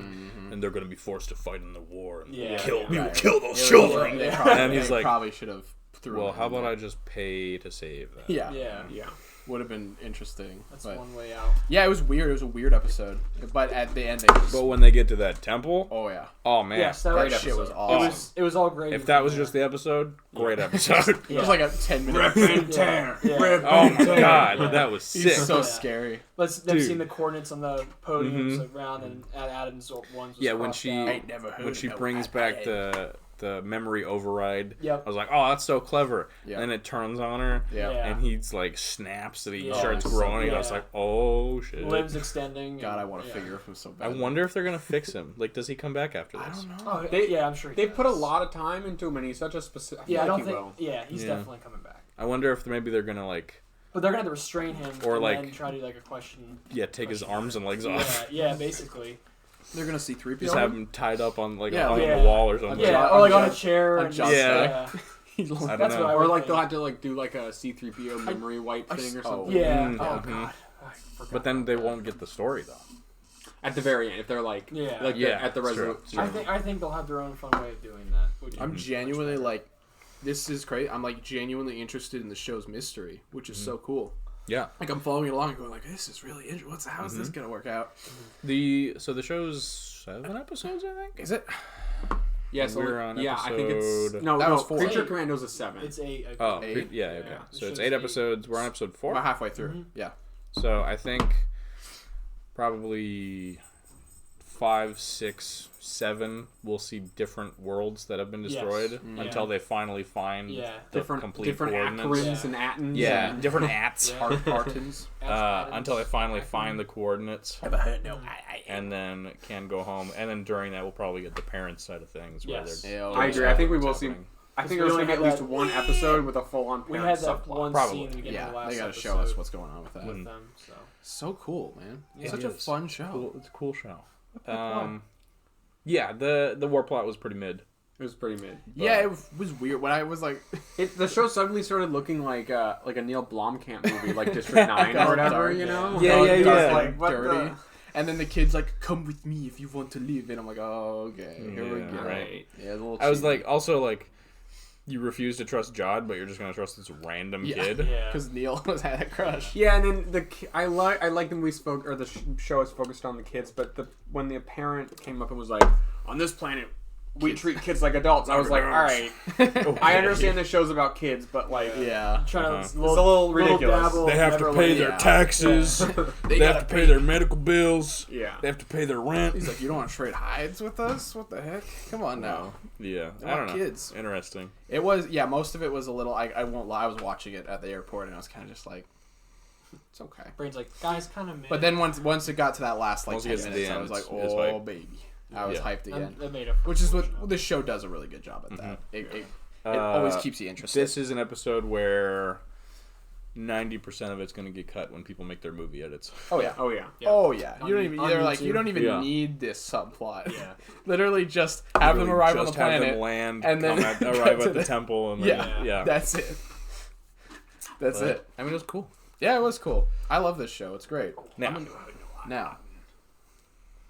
and they're going to be forced to fight in the war and Yeah. we will Right. kill those They children. they probably, And he's they like, probably should have threw. well, him how in about there. I just pay to save that? Yeah. yeah, Would have been interesting. that's but one way out. yeah, it was weird. It was a weird episode. But at the end, they just. But when they get to that temple, Oh yeah. oh man, Yes, that That was, shit was it awesome. was all great. if that was just the episode, great episode. It was like a 10-minute. and tear. Yeah. Rip Oh and my tear. god, that was sick. He's so Yeah. scary. Let's them Dude. seeing the coordinates on the podiums Mhm. around and at Adam's ones. Was Yeah, when crossed she out. Ain't never heard when of she no brings back the memory override, Yep. I was like, oh, that's so clever. Yeah. Then it turns on her, Yeah. Yeah. and he's like snaps that he Yeah. starts Oh, growing. so- I was yeah. like, oh shit. limbs extending. God, and- I want to yeah. figure him so I bad. wonder if they're gonna fix him. Like, does he come back after I this? don't know. Oh, They- yeah, I'm sure. He They does. put a lot of time into him, and he's such a specific. Yeah, I don't he think. will. Yeah, he's Yeah. definitely coming back. I wonder if maybe they're gonna like, But they're gonna have to restrain him Or, and like- then try to do like a question. yeah, take his arms and legs Yeah, off. yeah, basically. They're gonna see 3PO. Just have him tied up on like Yeah, on yeah. the wall or something. Yeah, John- or like on a John- chair. on And John's just, back. yeah. He's I don't That's know. what I Or would like think. they'll have to like do like a C-3PO memory wipe I thing or s- oh. something. Yeah. Mm, Oh mhm. god. I forgot But then about they that. won't get the story though. At the very end, if they're like, Yeah. like Yeah, at the it's true, resolution. it's true. I think they'll have their own fun way of doing that. Which I'm is genuinely much better. like, this is crazy. I'm like genuinely interested in the show's mystery, which is so cool. Yeah. Like I'm following along and going like, this is really interesting. How is this gonna work out? So the show's 7 episodes, I think. Is it? Yeah, so We're on I think it's episode- no, That no. was 4. Creature Eight. Commando's a 7. It's eight. Oh, Eight? yeah, okay. Yeah, So the it's show's 8 eight. episodes. We're on episode 4. About halfway through. Mhm. Yeah. So I think probably 5, 6, 7 we'll see different worlds that have been destroyed Mm-hmm. until they finally find Yeah. the different complete Acrins coordinates. and Attons. Yeah, and- different ats. Yeah. Artons. Until they finally find the coordinates, No. and then can go home. And then during that, we'll probably get the parents' side of things. Where Yes. they're Yeah, I agree. I think we will what's see. happening. I think We there's only going to be had at least that- one episode with a full-on We parent had that subplot. one Probably. scene we get in Yeah, the last they gotta episode show us what's going on with that. with them. So So cool, man. Yeah, Such it a is. fun show. Cool, it's a cool show. Yeah, the war plot was pretty mid. It was pretty mid. Yeah, it was weird when I was like, The show suddenly started looking like a Neil Blomkamp movie, like District 9 or All whatever, dark, you know? Yeah, all yeah, dark, yeah. like What dirty. the- And then the kid's like, "Come with me if you want to live." And I'm like, "Oh, okay, here we Yeah, go." right. Yeah, it's a little. I was cheesy. like, also like, you refuse to trust Jod, but you're just gonna trust this random Yeah. kid. yeah, because Neil was had a crush. Yeah, and then I like the movie spoke or the show is focused on the kids, but when the parent came up and was like, on this planet we treat kids like adults, I was like, all right, I understand the show's about kids, but like, Yeah, trying Uh-huh. to it's a little ridiculous. dabble, They have to never pay let- their Yeah. taxes. They have to pay their medical bills. Yeah. They have to pay their rent. he's like, "You don't want to trade hides with us? What the heck? Come on now." Yeah, They're I don't not know. kids. Interesting. It was, yeah. Most of it was a little. I won't lie. I was watching it at the airport, and I was kind of just like, "It's okay." Brain's like, guys, kind of. But then once it got to that last like Once it 10 gets to the minutes, I end, was like, it's "Oh hype. baby," I was Yeah. hyped again. That made a Which is what the show does a really good job at that. It always keeps you interested. This is an episode where 90% of it's going to get cut when people make their movie edits. oh yeah. Oh yeah. Yeah. Oh yeah, you don't On- even. on They're like, you YouTube. don't even Yeah. need this subplot. Yeah. Literally, just have them Really arrive on the just have planet. them land, and then arrive cut at to the the- temple, and Yeah, then, yeah. that's it. That's But, it. I mean, it was cool. Yeah, it was cool. I love this show. It's great. Now, Now,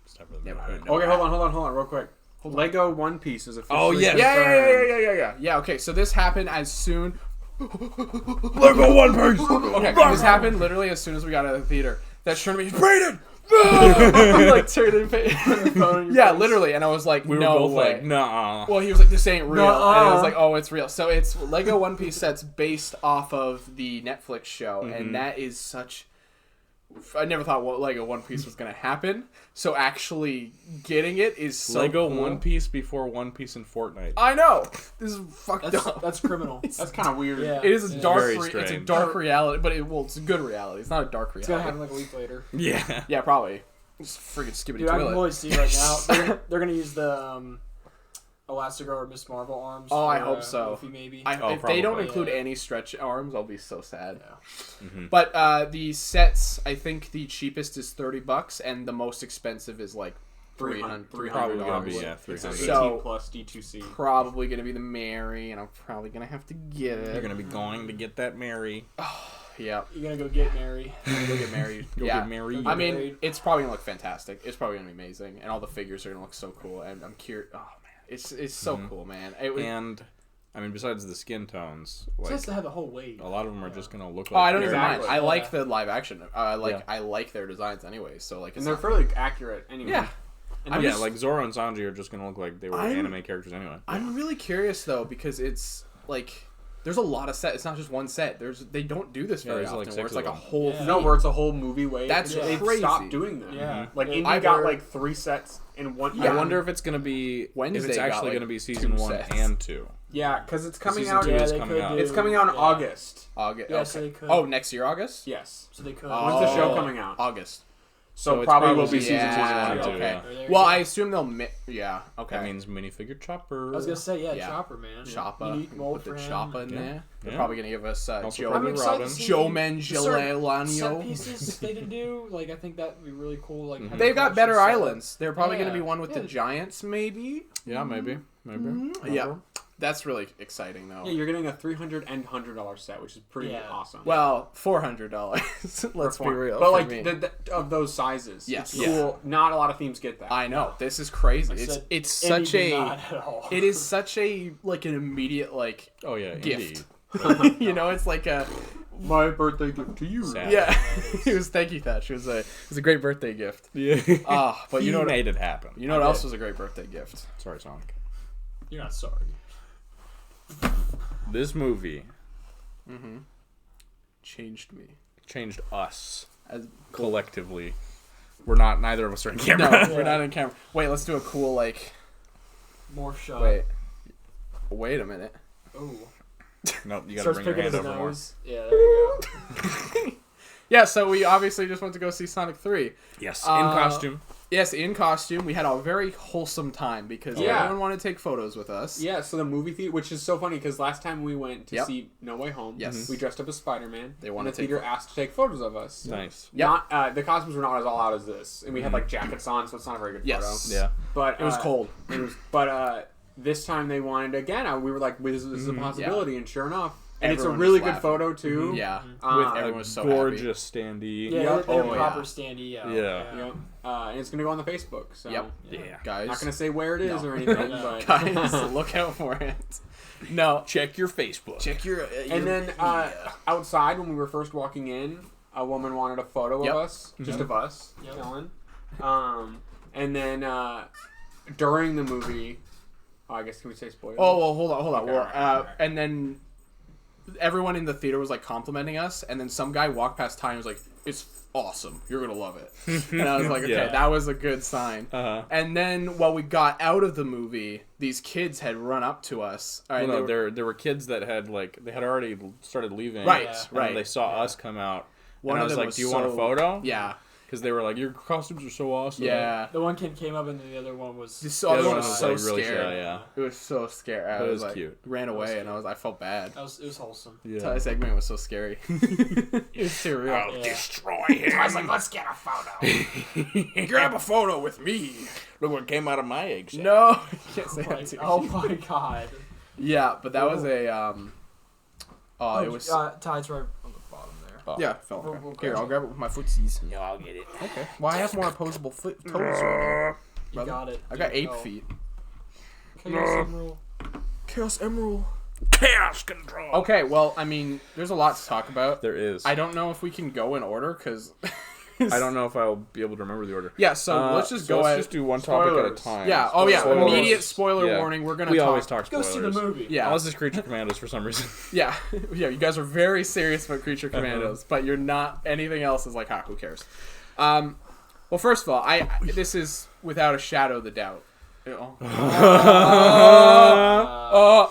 it's time for the Never movie. heard no- Okay, hold on, real quick. Lego One Piece is officially Oh, yes. Yeah. Okay, so this happened as soon. Lego One Piece. Okay, this happened literally as soon as we got out of the theater. That turned to me, Brayden. Like turned in phone. Yeah, literally, and I was like, We were no both way. like, nah. Well, he was like, this ain't real, Nuh-uh. and I was like, oh, it's real. So it's Lego One Piece sets based off of the Netflix show, and that is such. I never thought Lego One Piece was gonna happen. So actually getting it is so Lego cool. One Piece before One Piece in Fortnite. I know this is fucked That's up. that's criminal. That's kind of weird. Yeah. It is a dark. very It's a strange. dark reality, but it's a good reality. It's not a dark It's gonna reality. happen like a week later. Yeah. Yeah, probably. Just freaking skibbity Dude, I can toilet. really see right now. They're gonna use the Elastigirl or Miss Marvel arms. Oh, I for, hope so. Luffy, maybe. If they don't probably. include Yeah. any stretch arms, I'll be so sad. Yeah. But the sets, I think the cheapest is $30, and the most expensive is like $300. Probably gonna be, $300. yeah, It's 300. 18 So- plus D2C. Probably gonna be the Mary, and I'm probably gonna have to get it. You're gonna be going to get that Mary. Yeah, You're gonna go get Mary. go get married. Go yeah. get married. I mean, married. it's probably gonna look fantastic. It's probably gonna be amazing, and all the figures are gonna look so cool. And I'm curious. Oh man, it's so cool, man. And I mean, besides the skin tones, It like has to have the whole weight. a lot of them are just gonna look Oh, like. I don't even mind. Exactly. I like Yeah. the live action. I Yeah. like their designs anyway. So like, And it's they're not- fairly accurate anyway. yeah. And I'm Yeah, just- like Zoro and Sanji are just gonna look like they were I'm- anime characters anyway. I'm really curious though because it's like there's a lot of set. It's not just one set. They don't do this Yeah, very there's, often. like, where six it's like of a them. whole Yeah. thing. No, where it's a whole movie way. That's They've crazy. stopped doing that. Yeah. Like Yeah. Indie I've got heard- like 3 sets in one. Yeah. I wonder if it's gonna be Wednesday if it's got, actually like, gonna be season 2 1 sets. and 2. Yeah, because it's coming Season out. 2 Yeah, is they coming could out. do- It's coming out in Yeah. August. August. Yeah, Okay. so they could. Oh, next year August. Yes. So they could. When's the show Oh. coming out? August. So it's probably will probably be season yeah, 1 and 2. two, okay. yeah. There you Well, go. I assume they'll. Yeah. Okay. That means minifigure Chopper. I was gonna say, yeah, Yeah. Chopper, man. Choppa. Unique mold Put the for him. Choppa in Yeah. there. They're Yeah. probably gonna give us Also Joe. probably I'm excited Robin. to see Joe the certain set Manganiello. pieces they can do. Like, I think that would be really cool. Like, having They've got collection better set. islands. They're probably Yeah. gonna be one with the Yeah. giants, maybe. Yeah, maybe. Yeah. That's really exciting though. Yeah, you're getting a $300 and $100 set, which is pretty Yeah. awesome. Well, $400. Let's be real. But for like me. of those sizes, Yes. it's cool. Not a lot of themes get that. I know this is crazy. Like I It's said, it's Indy such did a not at all. it is such a like an immediate like Oh yeah, gift. indeed. You know, it's like a My birthday gift to you. Sad. yeah. It was thank you Thatch. It was a great birthday gift. Yeah. Ah, but He you know what made it happen. you know what else was a great birthday gift? Sorry, Sonic. You're not sorry. This movie Changed me. changed us As collectively. We're not. Neither of us are in no, camera. we're not in camera. Wait, let's do a cool like. Morph shot. Wait a minute. Ooh. Nope. You gotta Starts bring your picking hand his over more. nose. Yeah, there you go. Yeah, so we obviously just went to go see Sonic 3. Yes, in Uh, costume. Yes, in costume. We had a very wholesome time because Yeah. everyone wanted to take photos with us. Yeah, so the movie theater, which is so funny because last time we went to Yep. see No Way Home, Yes. we dressed up as Spider-Man. They and wanna the take theater asked to take photos of us. Nice. Yep. Not the costumes were not as all out as this, and we had like jackets on, so it's not a very good Yes. photo. Yeah. But It was cold. It was, but this time they wanted again. We were like, "This is a possibility," and sure enough, and it's a Everyone really was good laughing. photo too. Yeah. Uh, Everyone was so happy. Gorgeous standee. Yeah, Yep. they're Oh, proper yeah. standee. Yeah. Yeah. Yep. And it's gonna go on the Facebook. So Yep. Yeah. Guys. not gonna say where it is No. or anything, but Guys, look out for it. No. Check your Facebook. Check your. And then outside, when we were first walking in, a woman wanted a photo Yep. of us, just of us, Yep. chilling. And then during the movie, I guess can we say spoilers? Oh well, hold on. Okay, Well, alright. and then everyone in the theater was like complimenting us, and then some guy walked past Ty and was like, "It's awesome. You're gonna love it." And I was like, "Okay, Yeah. that was a good sign." Uh-huh. And then while we got out of the movie, these kids had run up to us. Well, And no, they were- there were kids that had they had already started leaving. Right, and right. They saw us come out. One and I of was them like, was "Do you want a so- photo?" Yeah, Because they were like, "Your costumes are so awesome." yeah. The one kid came up and the other one was. This The other other one one was was so like really scared. shy, yeah. It was so scary. I But it was was like, cute. ran away, cute. and I felt bad. It was wholesome. Yeah. Ty's Eggman was so scary. It's too real. I'll Yeah. destroy him. I was like, let's get a photo. Grab a photo with me. Look what came out of my egg sack. No, you can't say that Like, to oh me. my god. Yeah, but that was a it was Tide's right on the bottom there. yeah, it fell. We'll Here, grab I'll grab it with my footsies. No, I'll get it. Okay. Well, I have more opposable toes right You Brother? got it. now. I got dude. 8 Oh. feet. Chaos Emerald. Chaos control. Okay, well, I mean, there's a lot to talk about. There is. I don't know if we can go in order because I don't know if I'll be able to remember the order. Yeah, so let's just go let's ahead. just do one topic at a Spoilers. time. Yeah. Oh yeah. Spoilers. Immediate spoiler Yeah. warning. We're gonna. We talk. always talk Go spoilers. see the movie. Yeah. Unless it's Creature Commandos for some reason. Yeah. Yeah. You guys are very serious about Creature Commandos, but you're not. Anything else is like, who cares? Well, first of all, this is without a shadow of the doubt.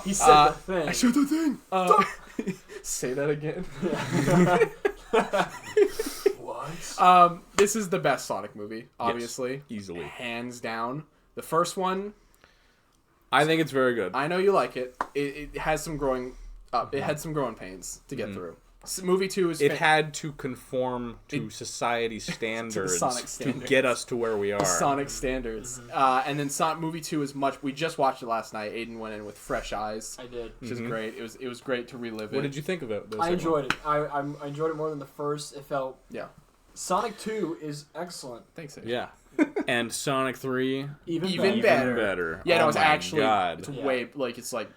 He said the thing. I said the thing. Say that again. What? This is the best Sonic movie, obviously. Easily. Hands down. The first one, I think it's very good. I know you like it. It has some growing up. It had some growing pains to get through. Movie 2 is It had to conform to society standards Sonic to standards. get us to where we are. Sonic standards. And then movie 2 is much. We just watched it last night. Aiden went in with fresh eyes, I did. which is great. It was great to relive it. What did you think of it? I enjoyed it. I enjoyed it more than the first. It felt. Yeah. Sonic 2 is excellent. Thanks. Aiden. Yeah. And Sonic 3, Even better. better. Yeah, no, Oh it's my actually God. it's Yeah. way like it's like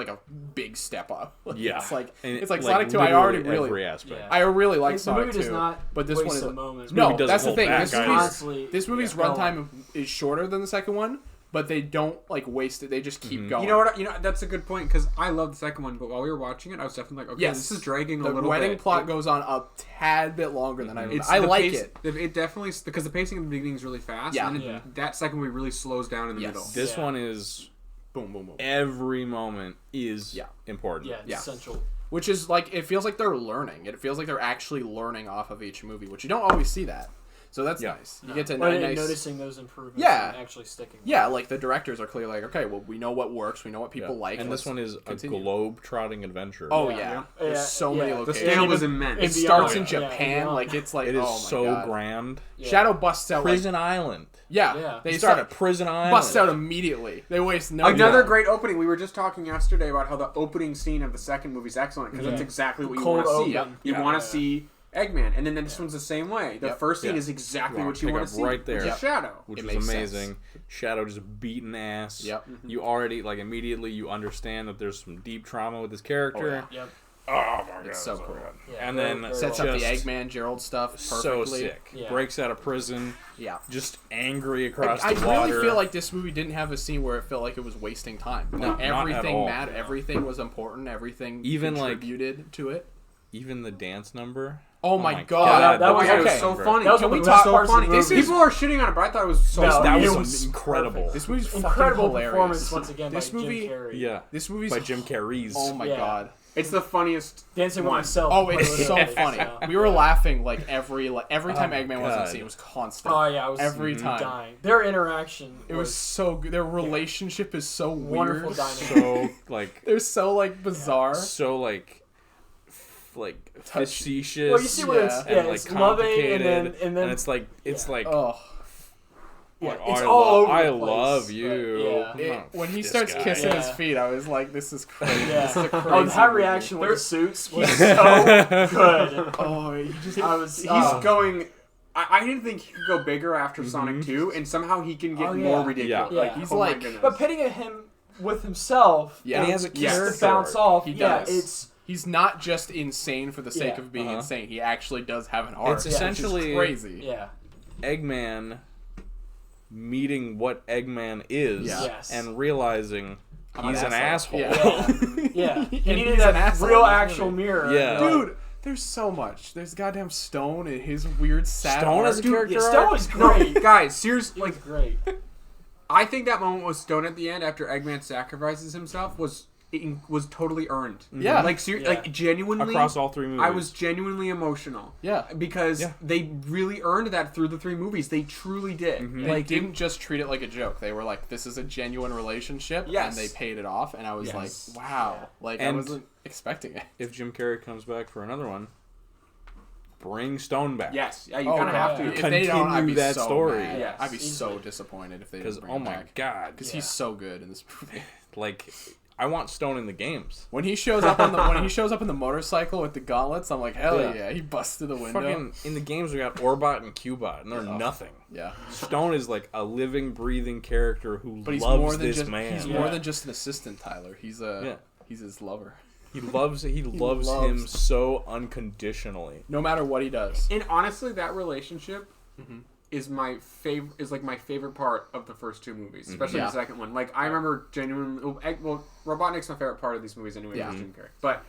a big step up. Yeah. It's like And it's like Sonic 2. I literally already every really aspect. Yeah. I really like the Sonic movie 2. does not but this waste one is a moment. no. movie doesn't That's the hold thing. back, This guys. movie's Constantly this movie's going. runtime is shorter than the second one, but they don't like waste it. They just keep going. You know what? That's a good point because I love the second one, but while we were watching it, I was definitely like, okay, Yes. this is dragging The a little wedding bit. plot goes on a tad bit longer than I. It's I the like pace- it. It definitely because the pacing in the beginning is really fast. Yeah. And then Yeah. that second movie really slows down in the Yes. middle. This Yeah. one is Boom, boom, boom. every moment is Yeah. important. Yeah, it's Yeah. essential. Which is like it feels like they're learning. It feels like they're actually learning off of each movie, which you don't always see that. So that's Yeah. nice. You get to But nice. noticing those improvements Yeah. and actually sticking. Yeah, like the directors are clearly like, okay, well, we know what works, we know what people Yeah. like, And let's this one is continue. a globe-trotting adventure. Oh Yeah. yeah, Yeah. there's Yeah, so yeah. many The The locations. scale was immense. It And starts in beyond. Yeah, Japan, beyond. like it's like It is oh my so God. grand. Yeah. Shadow busts out Prison Island. yeah, Yeah. they They start start at Prison Island. busts out immediately. They waste no Another time. great opening. We were just talking yesterday about how the opening scene of the second movie is excellent because Yeah. that's exactly what you Cold want to see. open. You Yeah. want Yeah. to see Eggman, and then this one's the same way. The Yep. first scene Yeah. is exactly You what you pick want up to see, right there. which Yep. is Shadow. Which It was makes amazing. sense. Shadow just beating ass. Yep. You already immediately you understand that there's some deep trauma with this character. Yep. Oh my god, It's so cool. Yeah, And very, then very Sets well. up the just Eggman Gerald stuff perfectly. so sick. Yeah. Breaks out of prison, Yeah. just angry across I the water. really feel like this movie didn't have a scene where it felt like it was wasting time. No, Like, not at everything all. mattered. Everything was important. Everything Even, like- contributed to it. even the dance number. Oh my God. God. that Oh was my god, it okay. was so funny. That was Can one we of the best talk? parts So of the funny. movie. People are shitting on it, but I thought it was so. No, That it was was incredible. perfect. This movie's fucking Incredible hilarious. performance once again This by movie- Jim Carrey. Yeah, This movie's by Jim Carrey's. Oh my Yeah. God. It's the funniest. Dancing with One. myself. Oh, it's so Yeah. funny. We were laughing like every time Oh my Eggman was on God. scene. It was constant. Oh yeah, I was Every time. dying. Their interaction. It was so good. Their relationship is so wonderful weird. dynamic. So like, They're so like bizarre. so like facetious. Well, you see where it's Yeah. yeah, and like it's loving complicated, and then it's like Oh, yeah, like, it's I all lo- over I the place, love but, you. yeah. Oh, when he this starts guy. kissing his Yeah. feet, I was like, "This is crazy. Yeah. This is a crazy Oh, that movie. reaction with the suits was so good. Oh, he just I was. He's going. I didn't think he could go bigger after Sonic 2, and somehow he can get Oh, yeah. more ridiculous. Yeah. Like, He's oh my like- goodness. But pitting at him with himself, Yeah. And he has a Yes. character. to bounce off. He yeah, does. it's He's not just insane for the sake Yeah. of being Uh-huh. insane. He actually does have an arc. It's which is essentially- crazy. yeah. Eggman meeting what Eggman is Yeah. Yes. and realizing I'm he's an asshole. Yeah. Yeah. He And needed he's an that asshole real in this actual movie. mirror. Yeah. Dude, there's so much. There's goddamn Stone and his weird sad Stone arc. as a Dude, character Yeah, arc? Stone was No, great. guys, seriously, He like was great. I think that moment with Stone at the end after Eggman sacrifices himself was totally earned. Yeah. like Yeah. like genuinely Across all three movies. I was genuinely emotional. Yeah. because Yeah. they really earned that through the three movies. They truly did. Mm-hmm. They Like didn't just treat it like a joke. They were like, "This is a genuine relationship," Yes. and they paid it off. And I was Yes. like, "Wow!" Yeah. Like I And- wasn't expecting it. If Jim Carrey comes back for another one, bring Stone back. yes, yeah, you Oh, kind of have yeah. to. If they don't, I'd Continue be that so story. mad. Yes, I'd be so easily. disappointed if they Because didn't bring oh him my back. god, Because Yeah. he's so good in this movie. like I want Stone in the games. When he shows up in the motorcycle with the gauntlets, I'm like, hell yeah, he busts through the window. Fucking in the games we got Orbot and Cubot, and they're nothing. Yeah. Stone is like a living, breathing character who But he's loves more than this just man. he's more than just an assistant, Tyler. He's his lover. He loves him so unconditionally. No matter what he does. And honestly, that relationship is my favorite part of the first two movies, especially the second one. Like I remember genuinely. Well, Robotnik's my favorite part of these movies anyway. Yeah. Jim Carrey. But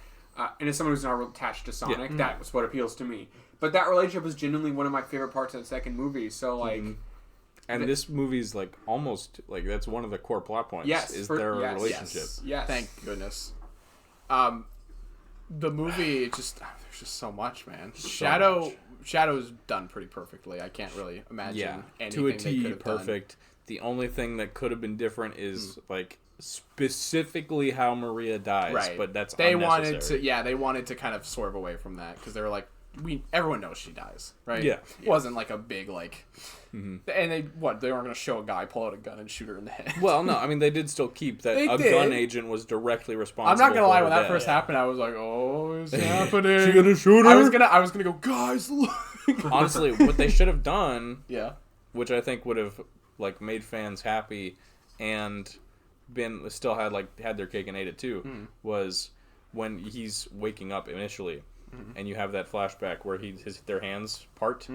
and as someone who's not attached to Sonic, that was what appeals to me. But that relationship was genuinely one of my favorite parts of the second movie. So like. And this movie's like almost like that's one of the core plot points. Their relationship. Yes. Thank goodness. The movie there's just so much, man. Shadow's done pretty perfectly. I can't really imagine anything to a they T, could have perfect. done. The only thing that could have been different is like specifically how Maria dies, Right. but that's they unnecessary. wanted to kind of swerve away from that because they were like, everyone knows she dies, right? Yeah. It wasn't like a big like, and they weren't going to show a guy pull out a gun and shoot her in the head. Well, no, I mean they did still keep that They a did. gun agent was directly responsible. I'm not gonna for lie, her when that death. first happened, I was like, "Oh, it's happening." She gonna shoot her? I was gonna go, guys. Look. Honestly, what they should have done, Yeah. which I think would have like made fans happy, and had their cake and ate it too, was when he's waking up initially, and you have that flashback where their hands part,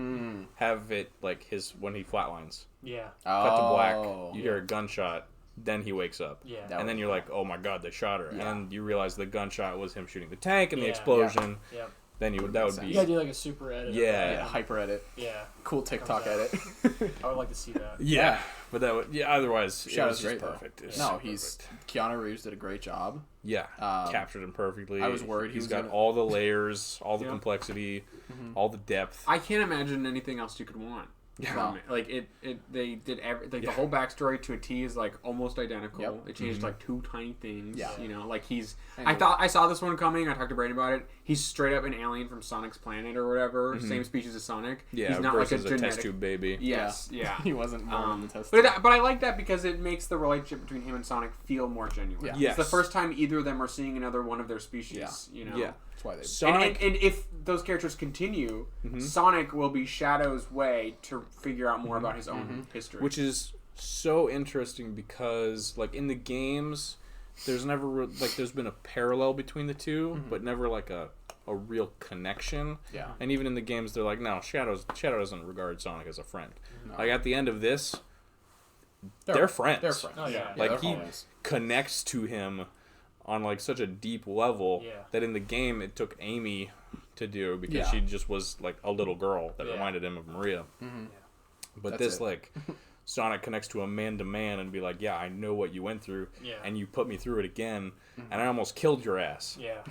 have it like when he flatlines, Yeah. cut to black, Oh. you hear a gunshot, then he wakes up. Yeah. That And then would- you're like, oh my god, they shot her. Yeah. And then you realize the gunshot was him shooting the tank and the Yeah. explosion. Yep. Then that would made be sense. You gotta do like a super edit. of Yeah. that. Hyper edit. Yeah. Cool TikTok Comes out. edit. I would like to see that. yeah. But that would otherwise it Shadow's was just great, though. perfect. It was No, so he's perfect. Keanu Reeves did a great job. Yeah, Um, captured him perfectly. I was worried he He's was got gonna- all the layers, all the Yeah. complexity, all the depth. I can't imagine anything else you could want. Yeah. Like they did the whole backstory to a T is like almost identical. Yep. They changed like two tiny things. Yeah. You know, like he's. And I saw this one coming. I talked to Brandon about it. He's straight up an alien from Sonic's planet or whatever. Same species as Sonic. Yeah, he's not like a versus a genetic. test tube baby. Yes. Yeah. He wasn't born in the test. But I like that because it makes the relationship between him and Sonic feel more genuine. Yeah. Yes. It's the first time either of them are seeing another one of their species. You know. Yeah. That's why they. Sonic. And if those characters continue, Sonic will be Shadow's way to figure out more about his own history. Which is so interesting because, like, in the games, there's never there's been a parallel between the 2 but never like a real connection. Yeah. And even in the games, they're like, no, Shadow doesn't regard Sonic as a friend. Like at the end of this, they're friends. They're friends. Oh, yeah. Like they're he always. connects to him on like such a deep level Yeah. that in the game it took Amy to do because Yeah. she just was like a little girl that Yeah. reminded him of Maria. But That's this it. like Sonic connects to a man to man and be like, yeah, I know what you went through, Yeah. and you put me through it again, and I almost killed your ass. Yeah.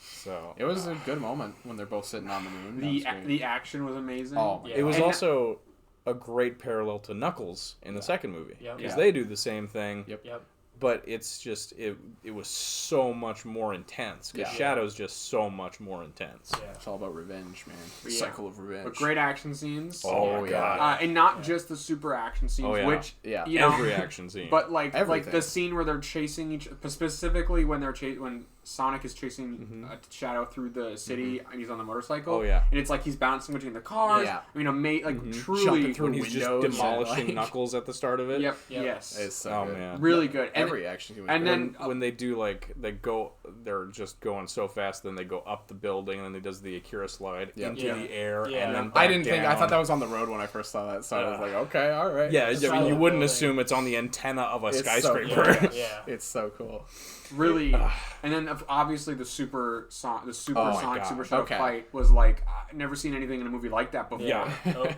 So It was a good moment when they're both sitting on the moon. the action was amazing. Oh, my Yeah. it was And- also a great parallel to Knuckles in the second movie Yep. because Yeah. they do the same thing. Yep. Yep. But it's just it was so much more intense because Yeah. Shadow's just so much more intense. Yeah. It's all about revenge, man. The Yeah. cycle of revenge. But great action scenes. Oh, my yeah. God. And not just the super action scenes, Oh, yeah. which Yeah. you know, Every action scene. but like Everything. the scene where they're chasing specifically when when Sonic is chasing Shadow through the city and he's on the motorcycle. Oh, yeah. and it's like he's bouncing between the cars. Yeah. I mean, truly. Jumping through when he's just windows and, demolishing like- Knuckles at the start of it. Yep. Yep. Yes. It's so Oh good. man. Really good. And Every action scene was and good. then When they do like they're just going so fast, then they go up the building, and then they does the Akira slide Yep. into Yeah. the air, Yeah. and then I back didn't think. I down. thought that was on the road when I first saw that, so I was like, okay, all right. Yeah, I mean, solid you wouldn't building. assume it's on the antenna of a It's so skyscraper. good. Yeah. It's so cool. really, and then obviously the Super Oh my Sonic God. Super Shadow Okay. fight was like I've never seen anything in a movie like that before. Yeah.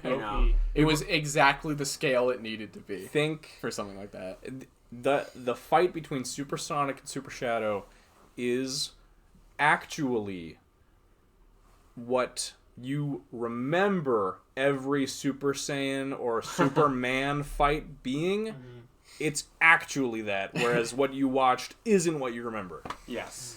You know. It was exactly the scale it needed to be Think for something like that. the fight between Super Sonic and Super Shadow is actually what you remember every Super Saiyan or Superman fight being. It's actually that, whereas what you watched isn't what you remember. Yes.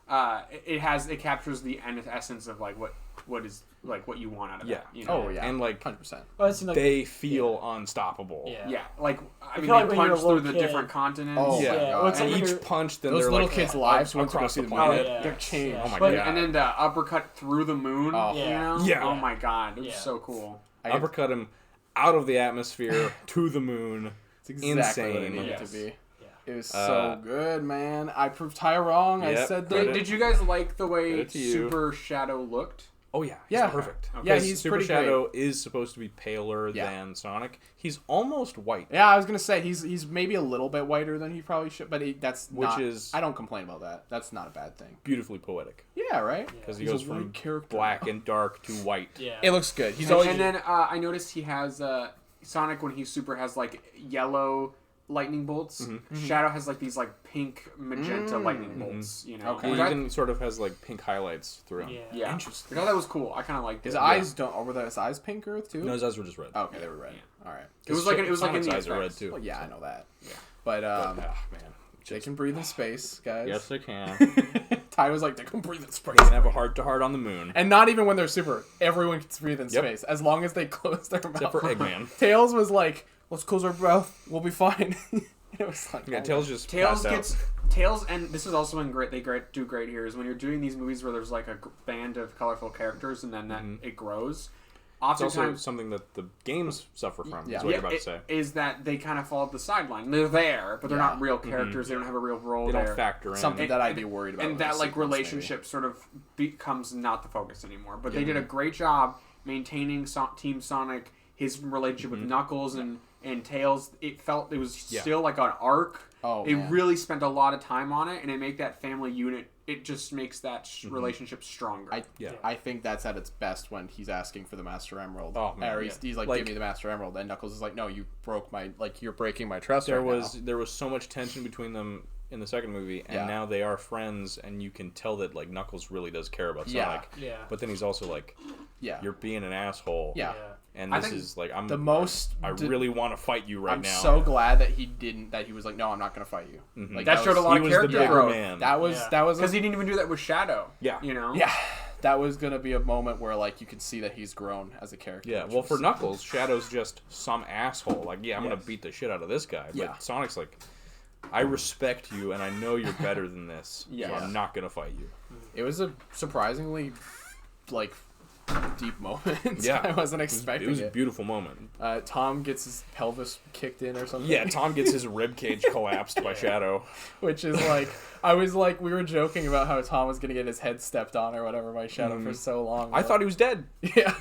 It captures the essence of like what what is like what you want out of Yeah. that. You know? Oh yeah, And like 100%. Well, it seemed like they feel unstoppable. yeah. Yeah, like I mean, feel like they when you're a punch through little the kid- different continents. Oh Yeah. my Yeah, god. well, it's And like each you're- punch, then Those they're little like kids' lives once you go across see the the planet. movie, yeah. they're changed. Oh my But God. and then the uppercut through the moon. Oh. You Yeah. know? Yeah. Oh my god, it was Yeah. so cool. Uppercut him out of the atmosphere to the moon. It's exactly what it Insane. needed Yes. to be. Yeah. It was Uh, so good, man. I proved Ty wrong. I Yep, said credit. that. Did you guys like the way Credit to you. Super Shadow looked? Oh yeah, Yeah. perfect. Okay. Yeah, Because he's Super pretty Shadow is supposed to be paler Yeah. than Sonic. He's almost white. Yeah, I was gonna say he's maybe a little bit whiter than he probably should, but that's Which not, is- I don't complain about that. That's not a bad thing. Beautifully poetic. Yeah, right. Because he He's a goes from white character black now. and dark to white. Yeah. It looks good. He's And, always and then I noticed he has Sonic when he's super has like yellow lightning bolts. Shadow has like these like pink magenta lightning bolts. You know, Okay. He Which I- even sort of has like pink highlights through him. Yeah. yeah, Interesting. I thought that was cool. I kind of liked his it. eyes don't. Or were his eyes pink or too? No, his eyes were just red. Okay, they were red. All right. It was like in Sonic's the eyes are red effects. too. Well, yeah, I know that. Yeah. But Ah, man. they can breathe in space, guys. Yes, they can. Ty was like, they can breathe in space. They can have a heart-to-heart on the moon. And not even when they're super. Everyone can breathe in Yep. space as long as they close their mouth. Except for Eggman. Tails was like, let's close our mouth. We'll be fine. It was like, Yeah, oh, Tails just Tails passed out. gets Tails, and this is also when do great here is when you're doing these movies where there's like a band of colorful characters and then that it grows. It's also Oftentimes, something that the games suffer from. Yeah. Is what you're about to say. is that they kind of fall off the sideline. They're there, but they're Yeah. not real characters. They don't have a real role They there. don't factor in. something And- that I'd and- be worried about. and with that the like sequels, relationship sort of becomes not the focus anymore. But they did a great job maintaining Team Sonic, his relationship with Knuckles and Tails. It was still like an arc. Oh, They man. really spent a lot of time on it, and they make that family unit. It just makes that relationship stronger. I think that's at its best when he's asking for the Master Emerald. Oh, man, Or he's like, Like- give me the Master Emerald. And Knuckles is like, no, you broke my, like, you're breaking my trust There right was now. there was so much tension between them in the second movie, and Yeah. now they are friends, and you can tell that like Knuckles really does care about Yeah. Sonic. Yeah. But then he's also like, Yeah. you're being an asshole. Yeah. And I this think is like I'm The most... I really want to fight you right I'm now. so glad that he didn't, that he was like, no, I'm not going to fight you. Mhm. Like, that showed a was, lot he of was the character bigger growth. man. That was, Yeah. that was... Because he didn't even do that with Shadow. Yeah. You know? Yeah. That was going to be a moment where, like, you could see that he's grown as a character. Yeah, which well, was- for Knuckles, Shadow's just some asshole. Like, yeah, I'm Yes. gonna beat the shit out of this guy. But Yeah. Sonic's like, I respect you, and I know you're better than this. So Yeah. I'm not gonna fight you. It was a surprisingly, like, deep moment. Yeah. I wasn't It expecting was it. a beautiful moment. Tom gets his pelvis kicked in or something. Yeah, Tom gets his rib cage collapsed by Shadow. Which is like, I was like, we were joking about how Tom was gonna get his head stepped on or whatever by Shadow for so long. I thought he was dead. yeah.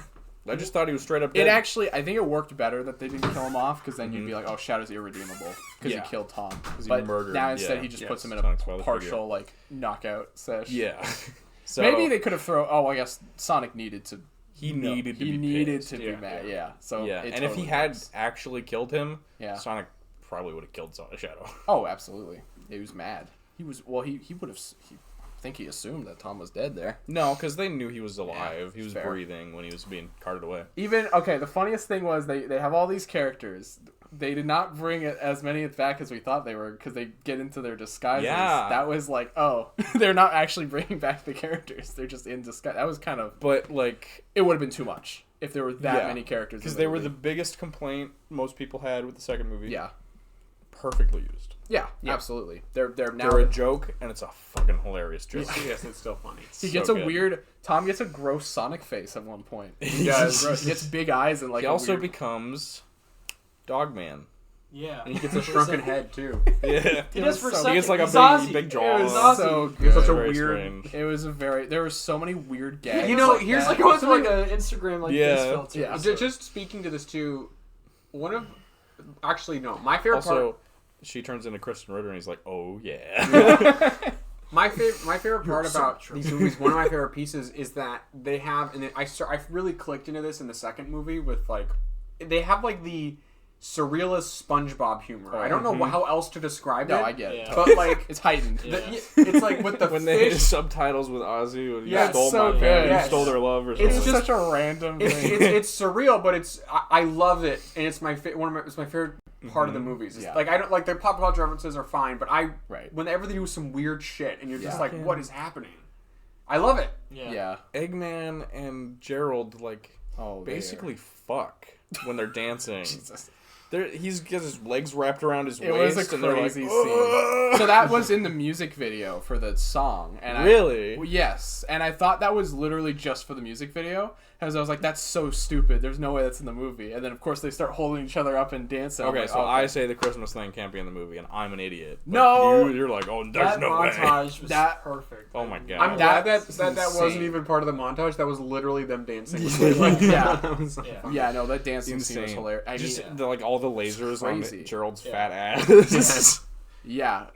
I just thought he was straight up dead. It actually, I think it worked better that they didn't kill him off because then you'd be like, oh, Shadow's irredeemable because Yeah. you killed Tom. he But murdered, now instead yeah. he just Yes, puts him in a Sonic's father partial like knockout sesh. Yeah. So Maybe they could have thrown. Oh, I guess Sonic needed to. he needed to He be needed pissed. to be Yeah. mad. Yeah. So Yeah, it and if totally he had works. actually killed him, Yeah. Sonic probably would have killed Shadow. Oh, absolutely. He was mad. He was. Well, he would have. I think he assumed that Tom was dead there. No, because they knew he was alive. He was fair. breathing when he was being carted away. Even okay, the funniest thing was they have all these characters. They did not bring as many back as we thought they were because they get into their disguises. Yeah. That was like, oh, they're not actually bringing back the characters. They're just in disguise. That was kind of. But like, It would have been too much if there were that Yeah. many characters. because in they were movie. the biggest complaint most people had with the second movie. Yeah. Perfectly used. Yeah, absolutely. They're now. They're a joke, and it's a fucking hilarious joke. Yes, it's still funny. he so gets a good. weird. Tom gets a gross Sonic face at one point. He does. does. He gets big eyes and like. He a also weird, becomes Dogman. Yeah. And he gets a shrunken head too. Yeah. He does for so- a He gets like a He's Ozzy. big It jaw. was Ozzy. so It's good. such a Very weird. strange. It was a very. There were so many weird gags. You know, like here's that. Like it was like an Instagram like Yeah. face filter. Yeah. Just speaking to this too, one of actually no, my favorite part. Also, she turns into Kristen Ritter, and he's like, "Oh yeah." My favorite part about these movies, one of my favorite pieces is that they have, and I really clicked into this in the second movie with like, they have like the surrealist SpongeBob humor. I don't know how else to describe it. No, I get it. Yeah. But like, It's heightened. it's like with the when they had fish. subtitles with Ozzy, when you Yeah, it's stole so my good. family, Yes. you stole their love, or something. It's It's just just- such a random It's, thing. it's surreal, but I love it, and it's my it's my favorite part of the movies. It's Yeah. Like I don't like their pop culture references are fine, but Right. whenever they do some weird shit, and you're just Yeah. like, what is happening? I love it. Yeah. Eggman and Gerald Oh, basically fuck when they're dancing. Jesus. He's got his legs wrapped around his It waist. was a and they're crazy like, scene. So that was in the music video for the song. And Really? Yes. And I thought that was literally just for the music video. Because I was like, that's so stupid. There's no way that's in the movie. And then, of course, they start holding each other up and dancing. Okay, I'm like, so I say the Christmas thing can't be in the movie, and I'm an idiot. But No! You're like, oh, there's That no way. montage was That- perfect. Oh my god. I'm glad that That's wasn't insane. even part of the montage. That was literally them dancing. Yeah. That was so Yeah. funny. Yeah, no, that dancing scene was Insane. hilarious. I Just mean, all the lasers Crazy. on Gerald's Yeah. fat ass. yeah.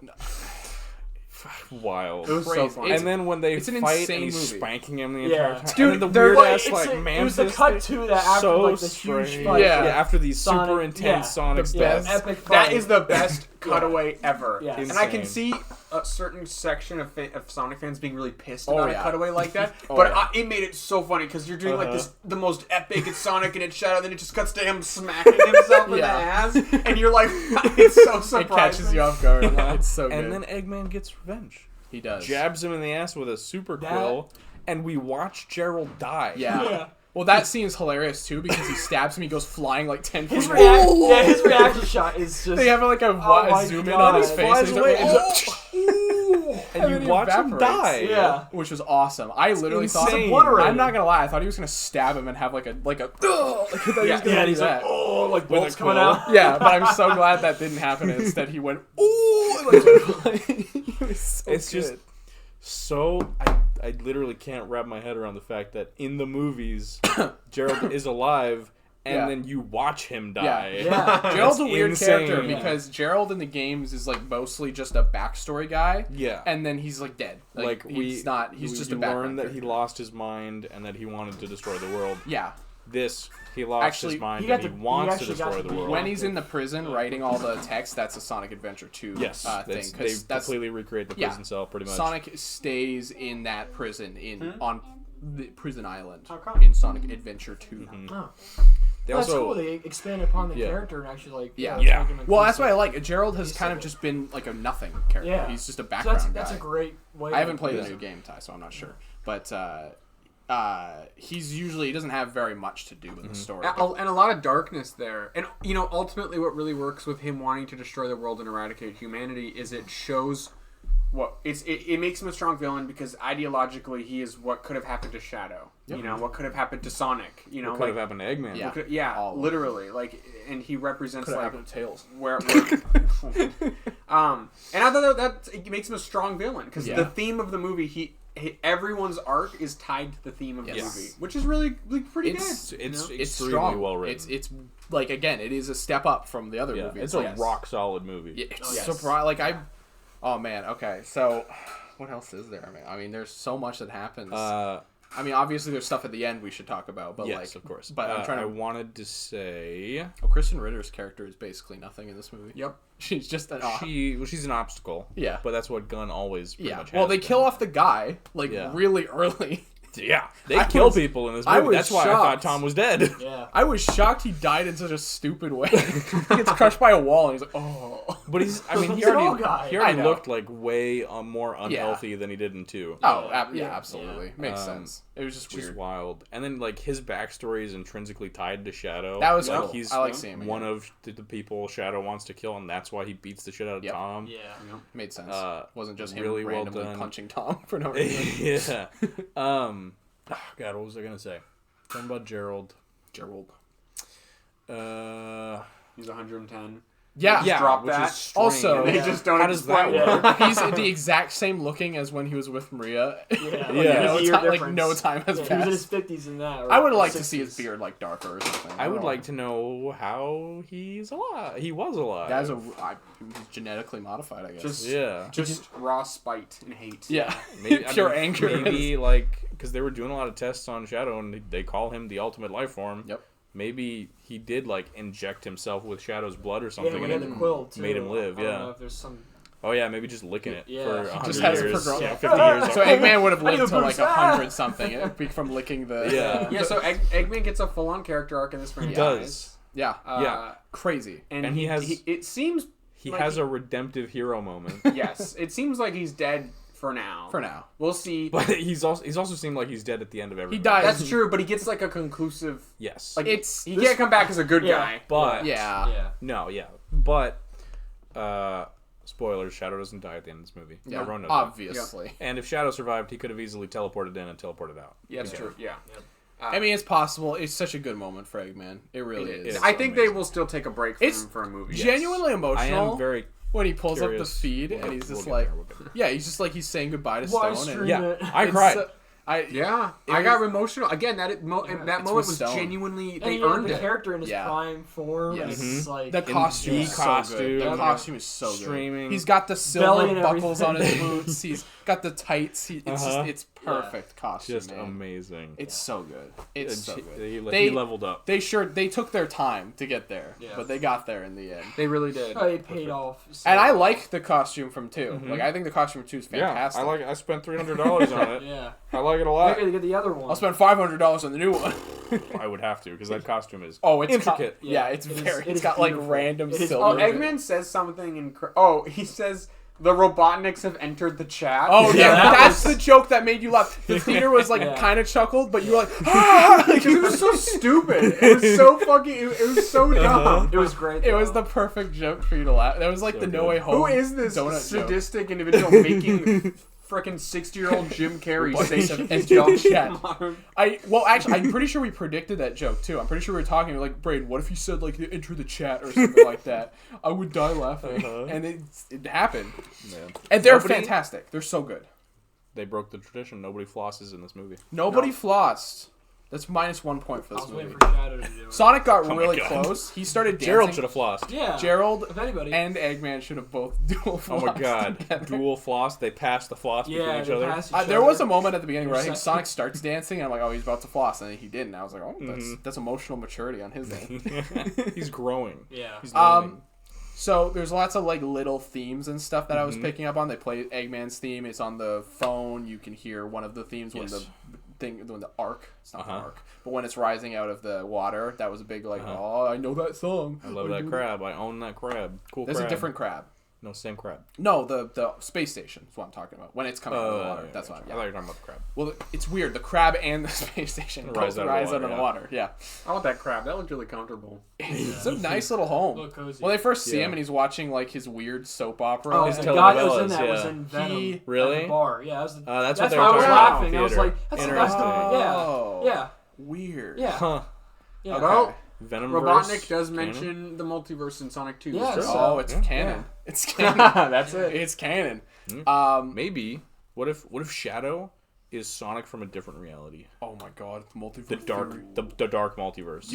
Wild. It was so Crazy. funny. It's- And then when they it's an fight insane and he's movie. spanking him the Yeah. entire time. Dude, and then the they're weird like- ass like it was Mantis the cut thing. to that after So like the huge strange. fight. Yeah. Yeah, after these super Sonic- intense yeah. Sonic The stuff. best. Epic fight. That is the best cutaway ever. Yeah. And I can Insane. see a certain section of Sonic fans being really pissed Oh, about yeah. a cutaway like that. Oh, but yeah. it made it so funny because you're doing like Uh-huh. this, the most epic. It's Sonic and it's Shadow, then it just cuts to him smacking himself in Yeah. the ass, and you're like, it's so It surprising. catches you off guard. It's so good. And then Eggman gets revenge. he does. Jabs him in the ass with a super quill, and we watch Gerald die. Yeah. Yeah. Well, that scene's hilarious too because he stabs him. He goes flying like 10 feet. His away. his reaction shot is just. They have like a my zoom in God. on his He face. flies and away. he's like, And then you he watch him evaporates. die. Yeah. which was awesome. I literally thought, insane. obliterated. I'm not gonna lie, I thought he was gonna stab him and have like a like I thought he was gonna Yeah, do and he's that. like, oh, like With bolts a coming quill. out. Yeah, but I'm so glad that didn't happen. Instead, he went, ooh, like, he was so It's good. just so I literally can't wrap my head around the fact that in the movies Gerald is alive and Yeah. then you watch him Yeah. die. Yeah. Gerald's a It's weird insane. character Yeah. because Gerald in the games is like mostly just a backstory guy. Yeah. And then he's like dead. Like he's just a you background learn that he character. lost his mind and that he wanted to destroy the world. Yeah. This he lost Actually, his mind he got and he to- he wants to actually got destroy to the be world. When he's in the prison writing all the text, that's a Sonic Adventure 2 yes, thing. they Because that's completely recreate the yeah. prison cell pretty much. Sonic stays in that prison on the prison island How come? in Sonic Adventure 2. Oh. They That's also cool. They expand upon the Yeah. character and actually like Yeah. Yeah. make him a Well, that's why I decent- like it. Gerald has kind of just been like a nothing character. Yeah. He's just a So background that's guy. a great way. I haven't played Yeah. the new game, Ty, so I'm not sure. But he doesn't have very much to do with the story. And a lot of darkness there. And, you know, ultimately what really works with him wanting to destroy the world and eradicate humanity is it shows it makes him a strong villain because ideologically he is what could have happened to Shadow. You know, what could have happened to Sonic. You know, could have happened to Eggman. Yeah. yeah, All of it. literally. Like, and he represents Could have like happened to Tails. where and I thought that it makes him a strong villain because Yeah. the theme of the movie everyone's arc is tied to the theme of the Yes. movie, which is really like, pretty It's- good. It's you know? It's extremely strong. well written. It's like again, it is a step up from the other yeah, movies. it's a Like, rock solid movie. Yeah, it's Yes. surprising. Like oh man, okay. So what else is there? I mean, there's so much that happens. I mean, obviously there's stuff at the end we should talk about, but yes, like of course. But I'm trying I to. wanted to say Kristen Ritter's character is basically nothing in this movie. Yep. She's just an. she's an obstacle. Yeah. But that's what Gunn always pretty Yeah. much Well, has they been. kill off the guy like Yeah. really early. Yeah, they I kill was- people in this I movie. was That's why I thought shocked. Tom was dead. Yeah. I was shocked he died in such a stupid way. He gets crushed by a wall and he's like, oh. But I mean, he Small already, guy. he already I know. looked like way more unhealthy than he did in 2. Oh, Yeah. yeah, Yeah. absolutely. Makes Um, sense. It was just Just weird. wild. And then like his backstory is intrinsically tied to Shadow. That was like cool. he's I like seeing him one again. of the people Shadow wants to kill, and that's why he beats the shit out of Yep. Tom. Yeah. Made sense. Wasn't just him really well randomly done. punching Tom for no reason. yeah. God, what was I gonna say? Something about Gerald. Gerald. He's 110. Yeah. Just drop which that. is strange. Also- They Yeah. just don't How does that explain work? He's the exact same looking as when he was with Maria. Yeah. Yeah. No time has He was in passed. his 50s in that. or I would have liked to see his 60s. beard like darker or something. I would don't like know. to know how he's alive. He was alive. That is he's genetically modified, I guess. Just yeah. Just raw spite and hate. yeah. Maybe, Pure anger. Maybe like because they were doing a lot of tests on Shadow, and they call him the ultimate life form. Yep. Maybe he did like inject himself with Shadow's blood or Yeah, something, we and had it the quill too. made him live, I don't yeah. know if there's some. Oh yeah, maybe just licking it Yeah. for He 100 just has it years. for growing. Yeah, 50 years. So Eggman would have I need lived a to like boost. 100 something from licking the. Yeah. Yeah, so Eggman gets a full-on character arc in this franchise. does. Yeah. Yeah. Crazy. And, And he has- it seems He like has a redemptive hero moment. yes, it seems like he's dead for now. For now. We'll see. But he's also seemed like he's dead at the end of every. He dies. That's true, but he gets like a conclusive. Yes. Like It's he can't come back as a good guy. but yeah. no, yeah, but spoilers: Shadow doesn't die at the end of this movie. Yeah, Everyone knows obviously. that. And if Shadow survived, he could have easily teleported in and teleported out. Yeah, that's true. Yeah. I mean, it's possible. It's such a good moment for Eggman. It really is. is. I think they will still take a break from It's him for a movie. genuinely emotional. I am very when he pulls up the curious. feed We'll and get- he's just we'll get like, there, we'll get there. yeah, he's just like he's saying goodbye to Why Stone. stream And Yeah, it? I it's cried. so- Yeah, It I got was- emotional again. That with moment was Stone. genuinely And they he had earned the it. character in his Yeah. prime form. Yes. And it's like The costume the is so costume, good. The yeah. costume is so Streaming. good. He's got the Belly silver and buckles on his everything. boots. He's got the tights. It's Uh-huh. just, it's perfect costume, just man. amazing. It's so good. It's so good. He They- leveled up. They took their time to get there, Yeah. but they got there in the end. They really did. oh, it paid off. So And I like the costume from 2. Mhm. Like I think the costume from 2 is fantastic. I spent $300 on it. Yeah. I like it a I lot. gotta get the other one. I'll spend $500 on the new one. I would have to because that costume is Oh, it's intricate. yeah, it's It is- very. it It's is got like beautiful. random It is silver. Oh, beautiful. Eggman says something he says the Robotniks have entered the chat. Oh yeah, Yeah, that that's was- the joke that made you laugh. The theater was like Yeah. kind of chuckled, but you were like, ah! Like, Because it was so stupid. It was so fucking. It was so dumb. It was great. It was though. the perfect joke for you to laugh. That was like So the No good. Way Home. Who is this donut joke. sadistic individual making frickin' 60-year-old Jim Carrey say And jump chat. modern? Actually, I'm pretty sure we predicted that joke too. I'm pretty sure we were talking like, Braden, what if you said like enter the chat or something like that? I would die laughing, and it happened. Man. And they're Nobody- fantastic. They're so good. They broke the tradition. Nobody flosses in this movie. Nobody flossed. That's -1 point for I this was waiting movie. for Shadow to do it. Sonic got my really God. close. He started dancing. Gerald should have flossed. Yeah. Gerald If anybody. and Eggman should have both dual flossed. Oh my god. together. Dual floss. They passed the floss yeah, between each they other. passed each There was a other. moment at the beginning where I think Percent. Sonic starts dancing, and I'm like, oh, he's about to floss, and then he didn't. I was like, oh, that's emotional maturity on his end. He's growing. Yeah. He's learning. So there's lots of like little themes and stuff that I was picking up on. They play Eggman's theme. It's on the phone. You can hear one of the themes when Yes. when the arc. It's not the Uh-huh. arc, but when it's rising out of the water, that was a big like, oh, I know that song. I love that crab. I own that crab. Cool There's crab. a different crab. No, same crab. No, the space station is what I'm talking about. When it's coming out of the water, yeah, that's gotcha. what. I thought you were talking about the crab. Well, it's weird. The crab and the space station both Rise rise out of the out of the water, water. Yeah, I want that crab. That looked really comfortable. it's a nice little home. Look cozy. When they first see Yeah. him and he's watching like his weird soap opera. Oh, His the and- guy that was in telenovelas, that was yeah. in Venom. He- Really? At the bar. Yeah, that was the, That's what that's they why were I was talking about laughing. in I was theater. like, that's the Interesting. best. Oh. Yeah. Weird. Yeah. Huh. Yeah. Well, Venom Robotnik does canon? mention the multiverse in Sonic 2. Yeah, True. so- Oh, it's Yeah. canon. It's canon. That's it. It's canon. Hmm. Maybe. What if Shadow is Sonic from a different reality? Oh my god, multiverse. The dark, theory. the dark multiverse.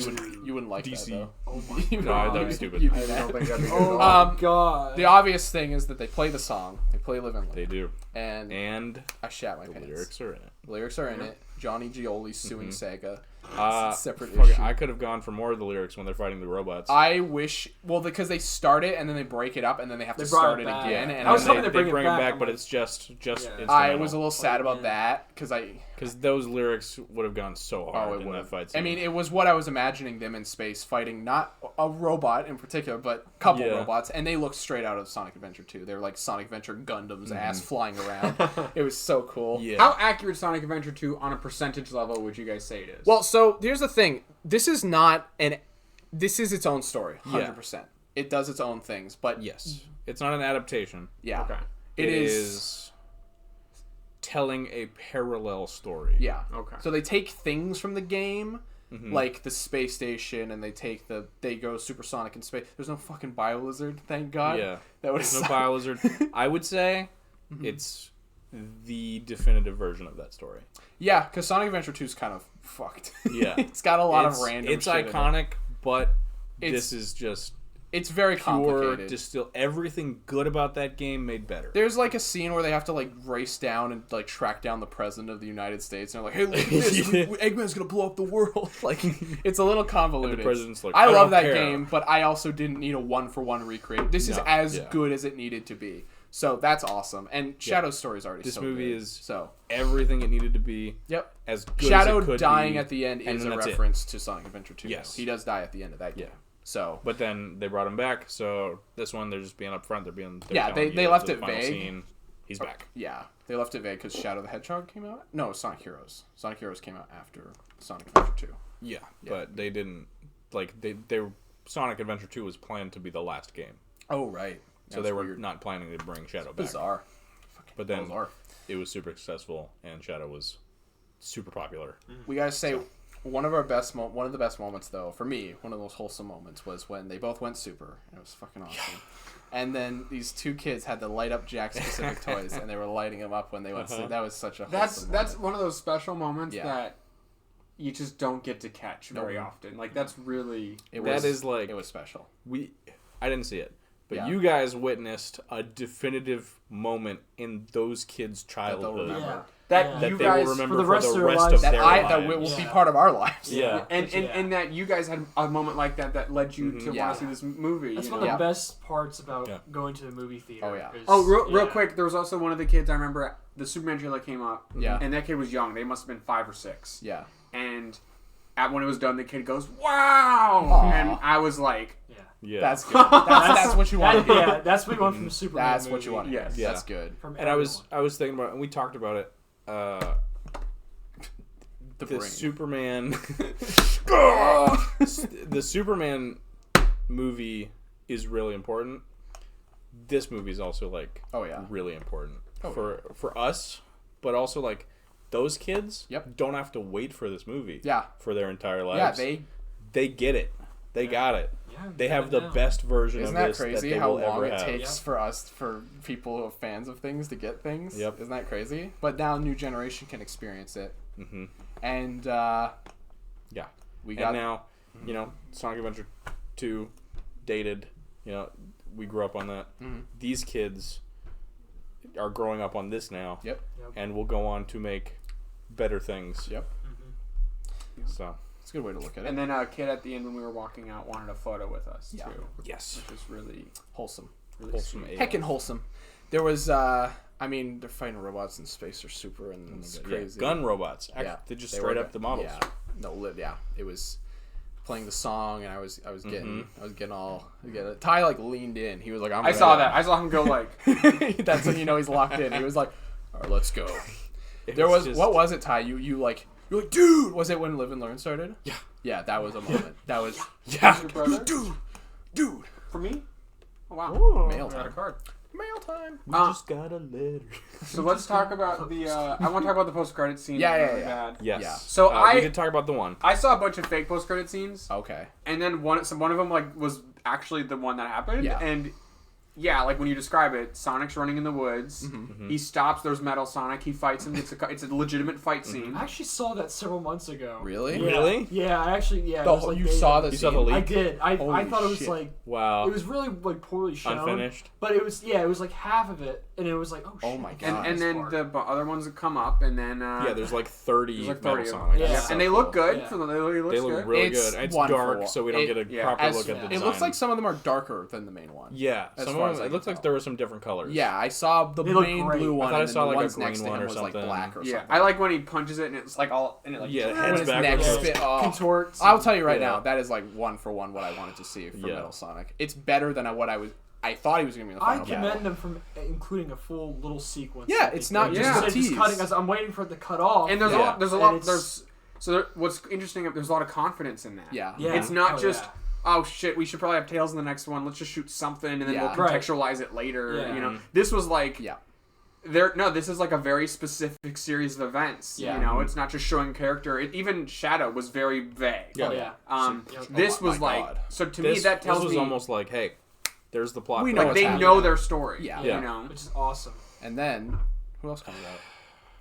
You wouldn't like DC. that though. No, that'd be stupid. You'd be I mad. don't think that'd be good. Oh at my all. god. The obvious thing is that they play the song. They play Live and Let. They do, And and I shat my the pants. lyrics are in it. The lyrics are in it. Johnny Gioli's suing Sega. Uh, separate fuck it, issue. I could have gone for more of the lyrics when they're fighting the robots. I wish, because they start it and then they break it up and then they have They to brought start it it back. again. Yeah. And I was then hoping they- to bring it it back, back, I'm but like- it's just Yeah. I was a little sad about Yeah. that because because those lyrics would have gone so hard it in would that have. fight I scene. mean, it was what I was imagining them in space fighting, not a robot in particular, but a couple Yeah. robots, and they looked straight out of Sonic Adventure 2. They were like Sonic Adventure Gundams, Mm-hmm. ass flying around. It was so cool. yeah. How accurate Sonic Adventure 2 on a percentage level would you guys say it is? Well, so here's the thing. This is its own story, 100%. It does its own things, but Yes, it's not an adaptation. yeah, Okay. it is. telling a parallel story. Yeah. Okay. So they take things from the game, like the space station, and they go supersonic in space. There's no fucking Biolizard, thank God. Yeah. That would There's no Biolizard. I would say it's the definitive version of that story. Yeah, because Sonic Adventure 2 is kind of fucked. Yeah. It's got a lot of random It's shit in it. iconic, but It's this is just It's very pure complicated. distill. Everything good about that game made better. There's like a scene where they have to like race down and like track down the president of the United States, and they're like, "Hey, look at this! Yeah. Eggman's gonna blow up the world!" Like, it's a little convoluted. And the president's like, I "I love don't that care." game, but I also didn't need a 1-for-1 recreate. This is No, as yeah. good as it needed to be. So that's awesome. And Shadow's story is already This so movie good. is So everything it needed to be. yep. As good Shadow as it could dying be, at the end and is then a that's it. reference to Sonic Adventure 2. Yes. He does die at the end of that game. Yeah. So But then they brought him back, so this one they're just being upfront. They're Yeah, telling they you left the it final vague. Scene, He's back. Yeah, they left it vague because Shadow the Hedgehog came out. No, Sonic Heroes. Sonic Heroes came out after Sonic Adventure 2. Yeah, but they didn't they Sonic Adventure 2 was planned to be the last game, Oh right. so they were not planning to bring Shadow back. Bizarre. But then Bizarre. it was super successful, and Shadow was super popular. We gotta say one of the best moments though for me, one of those wholesome moments was when they both went super. And it was fucking awesome. And then these two kids had the light up Jack specific toys, and they were lighting them up when they went. That was such a wholesome That's moment. one of those special moments Yeah. that you just don't get to catch very often. Like that's really It That was, is like it was special. I didn't see it, but Yeah. you guys witnessed a definitive moment in those kids' They'll childhood remember. that that you they guys will remember for the rest for of the their rest lives. of That their I lives. that will be Yeah. part of our lives. Yeah. and that you guys had a moment like that led you to Yeah. want to see this movie. That's you one know? of the Yeah. best parts about Yeah. going to the movie theater. Oh, yeah. is- Oh, real yeah. quick, there was also one of the kids I remember. The Superman trailer came up, Yeah. and that kid was young. They must have been 5 or 6. Yeah. And when it was done, the kid goes, "Wow!" Aw. And I was like, Yeah. Yeah, That's good. That's what you want. That, yeah, that's what we want from the Superman That's movie. what you want. Yes. Yeah. That's good. From and I was everyone. thinking about it, and we talked about it. The The brain. Superman, the Superman movie is really important. This movie is also like Oh yeah. really important Oh, for us, but also like those kids Yep. don't have to wait for this movie Yeah. for their entire lives. Yeah. They get it. They got it. Yeah, They yeah, have the yeah. best version Isn't of that this crazy that they how will long ever it have. takes for people who are fans of things to get things? Yep. Isn't that crazy? But now new generation can experience it. Mm-hmm. And Yeah. we And got now, Sonic Adventure 2, dated, we grew up on that. Mhm. These kids are growing up on this now. Yep. And will go on to make better things. Yep. So, It's a good way to look at it. and then a kid at the end when we were walking out wanted a photo with us Yeah. too, yes. which is really Wholesome. really Wholesome sweet. AF. Heckin' wholesome. There was they're fighting robots in space or super and it's Yeah, crazy. gun robots. Yeah. They just They straight were- up the models. Yeah. No, yeah. It was playing the song and I was getting Ty like leaned in. He was like, I saw that. I saw him go like, That's when you know he's locked in. He was like, all right, let's go. It There was just- what was it, Ty? You're like, dude. Was it when Live and Learn started? Yeah. Yeah, that was a moment. That was Yeah. "Your brother dude. for me." Oh, wow. Mail I got a time. card. Mail time. We just got a letter. So let's talk about the. I want to talk about the post-credit scene. Yeah, yeah, really yeah. bad. Yes. Yeah. So we I did talk about the one. I saw a bunch of fake post-credit scenes, Okay. and then one of them like was actually the one that happened. Yeah. And yeah, like when you describe it, Sonic's running in the woods. Mm-hmm. He stops. There's Metal Sonic. He fights him. It's a legitimate fight scene. I actually saw that several months ago. Really? Yeah. Really? Yeah, I actually it was, like, You beta. saw the You scene? saw the leak? I did. I Holy thought it was shit. like Wow. it was really like poorly shown. Unfinished. But it was it was like half of it, and it was like oh shit. Oh my I God. saw And this then part. the other ones that come up, and then Yeah, there's like 30 there's like Metal 30 of them. Sonics. Yeah. It's so And they look cool. good. Yeah. For the, they look They look good. really It's good. It's wonderful. dark, so we don't get a yeah. proper As- look at the It design. looks like some of them are darker than the main one. Yeah, as some far of as them, I it looks can like tell. there were some different colors. Yeah, I saw the They look main great. blue I one, thought I and saw, the like, a ones green next to one him or was like something. black or Yeah, something. I like when he punches it and it's like all and it like Yeah, When heads his neck backwards. spit off. contorts. I'll tell you right Yeah. now, that is like one for one what I wanted to see for Yeah. Metal Sonic. It's better than what I thought he was gonna be in the I final commend battle. them from including a full little sequence. Yeah, that they it's not did. just Instead a of just tease. cutting. As I'm waiting for it to cut off. And there's Yeah. a And lot. it's- There's so what's interesting. There's a lot of confidence in that. Yeah. Yeah. It's not Oh, just yeah. oh shit, we should probably have Tails in the next one. Let's just shoot something and then Yeah. we'll Right. contextualize it later. Yeah. You know, this was like Yeah. this is like a very specific series of events. Yeah. You know, it's not just showing character. Even Shadow was very vague. Yeah. Oh, yeah. Um, this Oh was my like God. so to me This, that tells this was me almost like, hey, there's the plot. We for know like what's they happening. know their story. Yeah. You know, Which is awesome. And then who else comes out?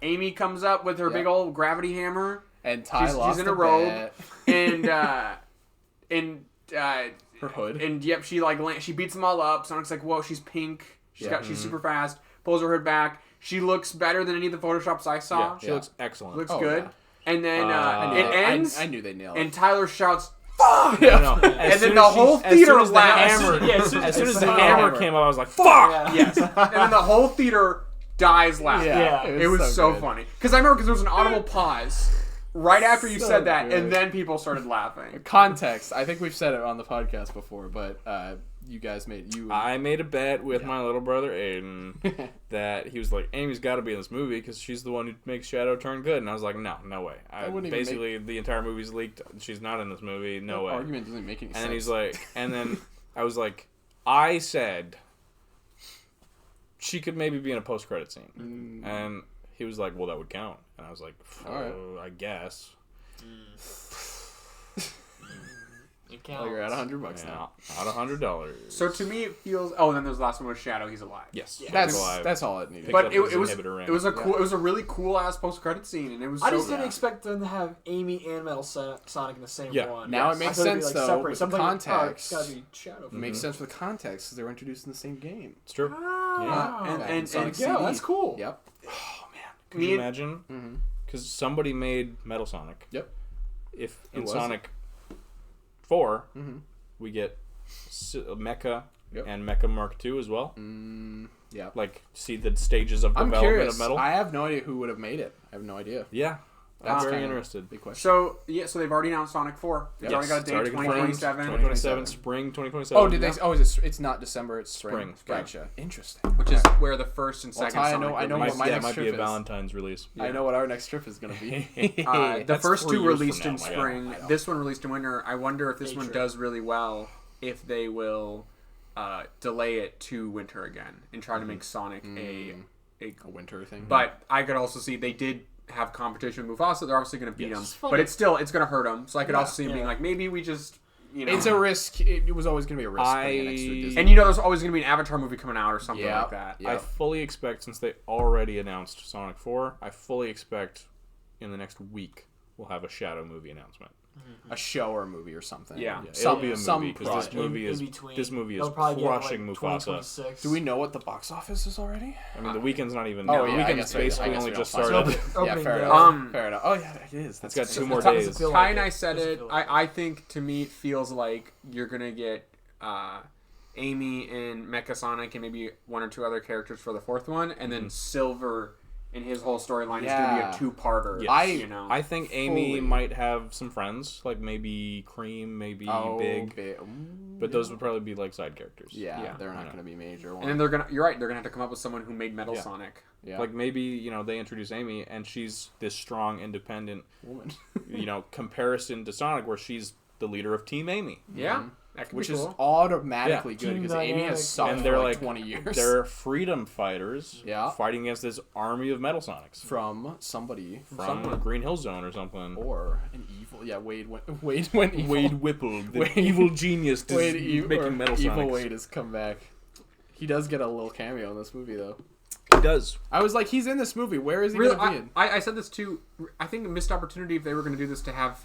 Amy comes up with her Yeah. big old gravity hammer. And Ty She's lost in the a robe. bet. and Her hood. and yep, she beats them all up. Sonic's like, whoa, she's pink. She's super fast. Pulls her hood back. She looks better than any of the photoshops I saw. Yeah, she looks excellent. Looks Oh, good. yeah. And then I it ends. I knew they nailed and it. Tyler shouts, "Fuck!" No. And then the whole theater laughs. As soon as the the hammer hammer. came up, I was like, fuck! Yeah. Yes. And then the whole theater dies laughing. Yeah. It was so good. funny. Because I remember there was an audible pause. right after you So said that, good. and then people started laughing. Context. I think we've said it on the podcast before, but you guys made I made a bet with my little brother Aiden that he was like, Amy's got to be in this movie because she's the one who makes Shadow turn good. And I was like, no way. wouldn't even Basically, the entire movie's leaked. She's not in this movie. No way. argument doesn't make any And sense. then he's like, and then I was like, I said she could maybe be in a post-credit scene. And he was like, well, that would count. And I was like, All right. I guess. It Oh, you're at $100 Yeah, now. out $100. So to me, it feels. Oh, and then there's the last one with Shadow. He's alive. Yes. That's alive. that's all it needed. Picked But up it his was inhibitor ring. it was a cool. It was a really cool ass post credit scene, and it was. I so just didn't good. expect them to have Amy and Metal Sonic in the same Yeah. one. Now it I makes thought it'd be, sense, like, though, separate. with So I'm the like, context. it's gotta be Shadow. It makes sense with context because they were introduced in the same game. It's true. Ah. and Back and, in Sonic and CD. Yeah, that's cool. Yep. Could Me you and- imagine? Mm-hmm. Because somebody made Metal Sonic. Yep. If Who in was Sonic 4, Mm-hmm. we get Mecha Yep. and Mecha Mark II as well. Yeah. Like, see the stages of I'm development curious. of Metal. I have no idea who would have made it. I have no idea. Yeah. That's I'm very kinda interested. Big question. So yeah, so they've already announced Sonic 4. They've already got a It's date, already confirmed. 2027. 2027, spring 2027. Oh, did they? Oh, it's not December. It's spring. Spring. Gotcha. Interesting. Which is where the first and Well, second. Ty, I Sonic know- I know were what released. my yeah, it next might be trip a is. Valentine's release. I know what our next trip is gonna be. The That's first 3 two years from released now, in my God. spring. I know. This one released in winter. I wonder if this Hey, one true. does really well. If they will delay it to winter again and try to make Sonic a winter thing. But I could also see they did have competition with Mufasa. They're obviously going to beat Yes. him, but it's going to hurt him. So I could also see him Yeah. being like, maybe we just, it's a risk. It was always gonna be a risk. putting an extra Disney. and there's always going to be an Avatar movie coming out or something Yeah. like that. Yeah. I fully expect, since they already announced Sonic 4, I fully expect in the next week we'll have a Shadow movie announcement. a show or a movie or something. Yeah. It'll be a movie because product. this movie is They'll probably crushing get, Mufasa. 2026. Do we know what the box office is already? I mean, the weekend's not even. Oh, the yeah, I weekend's guess basically I guess only we just don't find started. out. Yeah, Opening fair day. enough. Fair enough. Oh yeah, it is. It's got 2 It more doesn't days. feel Ty like and it. I said Doesn't it. feel like I think to me it feels like you're going to get Amy and Mecha Sonic and maybe 1 or 2 other characters for the 4th one, and then Silver and his whole storyline is going Yeah. to be a 2-parter. Yes. You know, I think Amy Fully. might have some friends, like maybe Cream, maybe Big, but those would probably be like side characters. Yeah, Yeah. they're not going to be major ones. and then they're gonna. You're right. They're gonna have to come up with someone who made Metal Yeah. Sonic. yeah. Like maybe they introduce Amy and she's this strong, independent, woman. comparison to Sonic, where she's the leader of Team Amy. Yeah, that could Which be is cool. automatically Yeah. good Team because Amy dynamic. has sucked And for they're like like 20 years. They're freedom fighters, Yeah. fighting against this army of Metal Sonics from somebody from Green Hill Zone or something. or an evil. Yeah, Wade went evil. Wade Whipple, the Wade- evil genius, Wade making Metal Sonics. Evil Wade has come back. He does get a little cameo in this movie though. He does. I was like, he's in this movie. Where is he Really, going to be in? I said this too. I think a missed opportunity if they were going to do this to have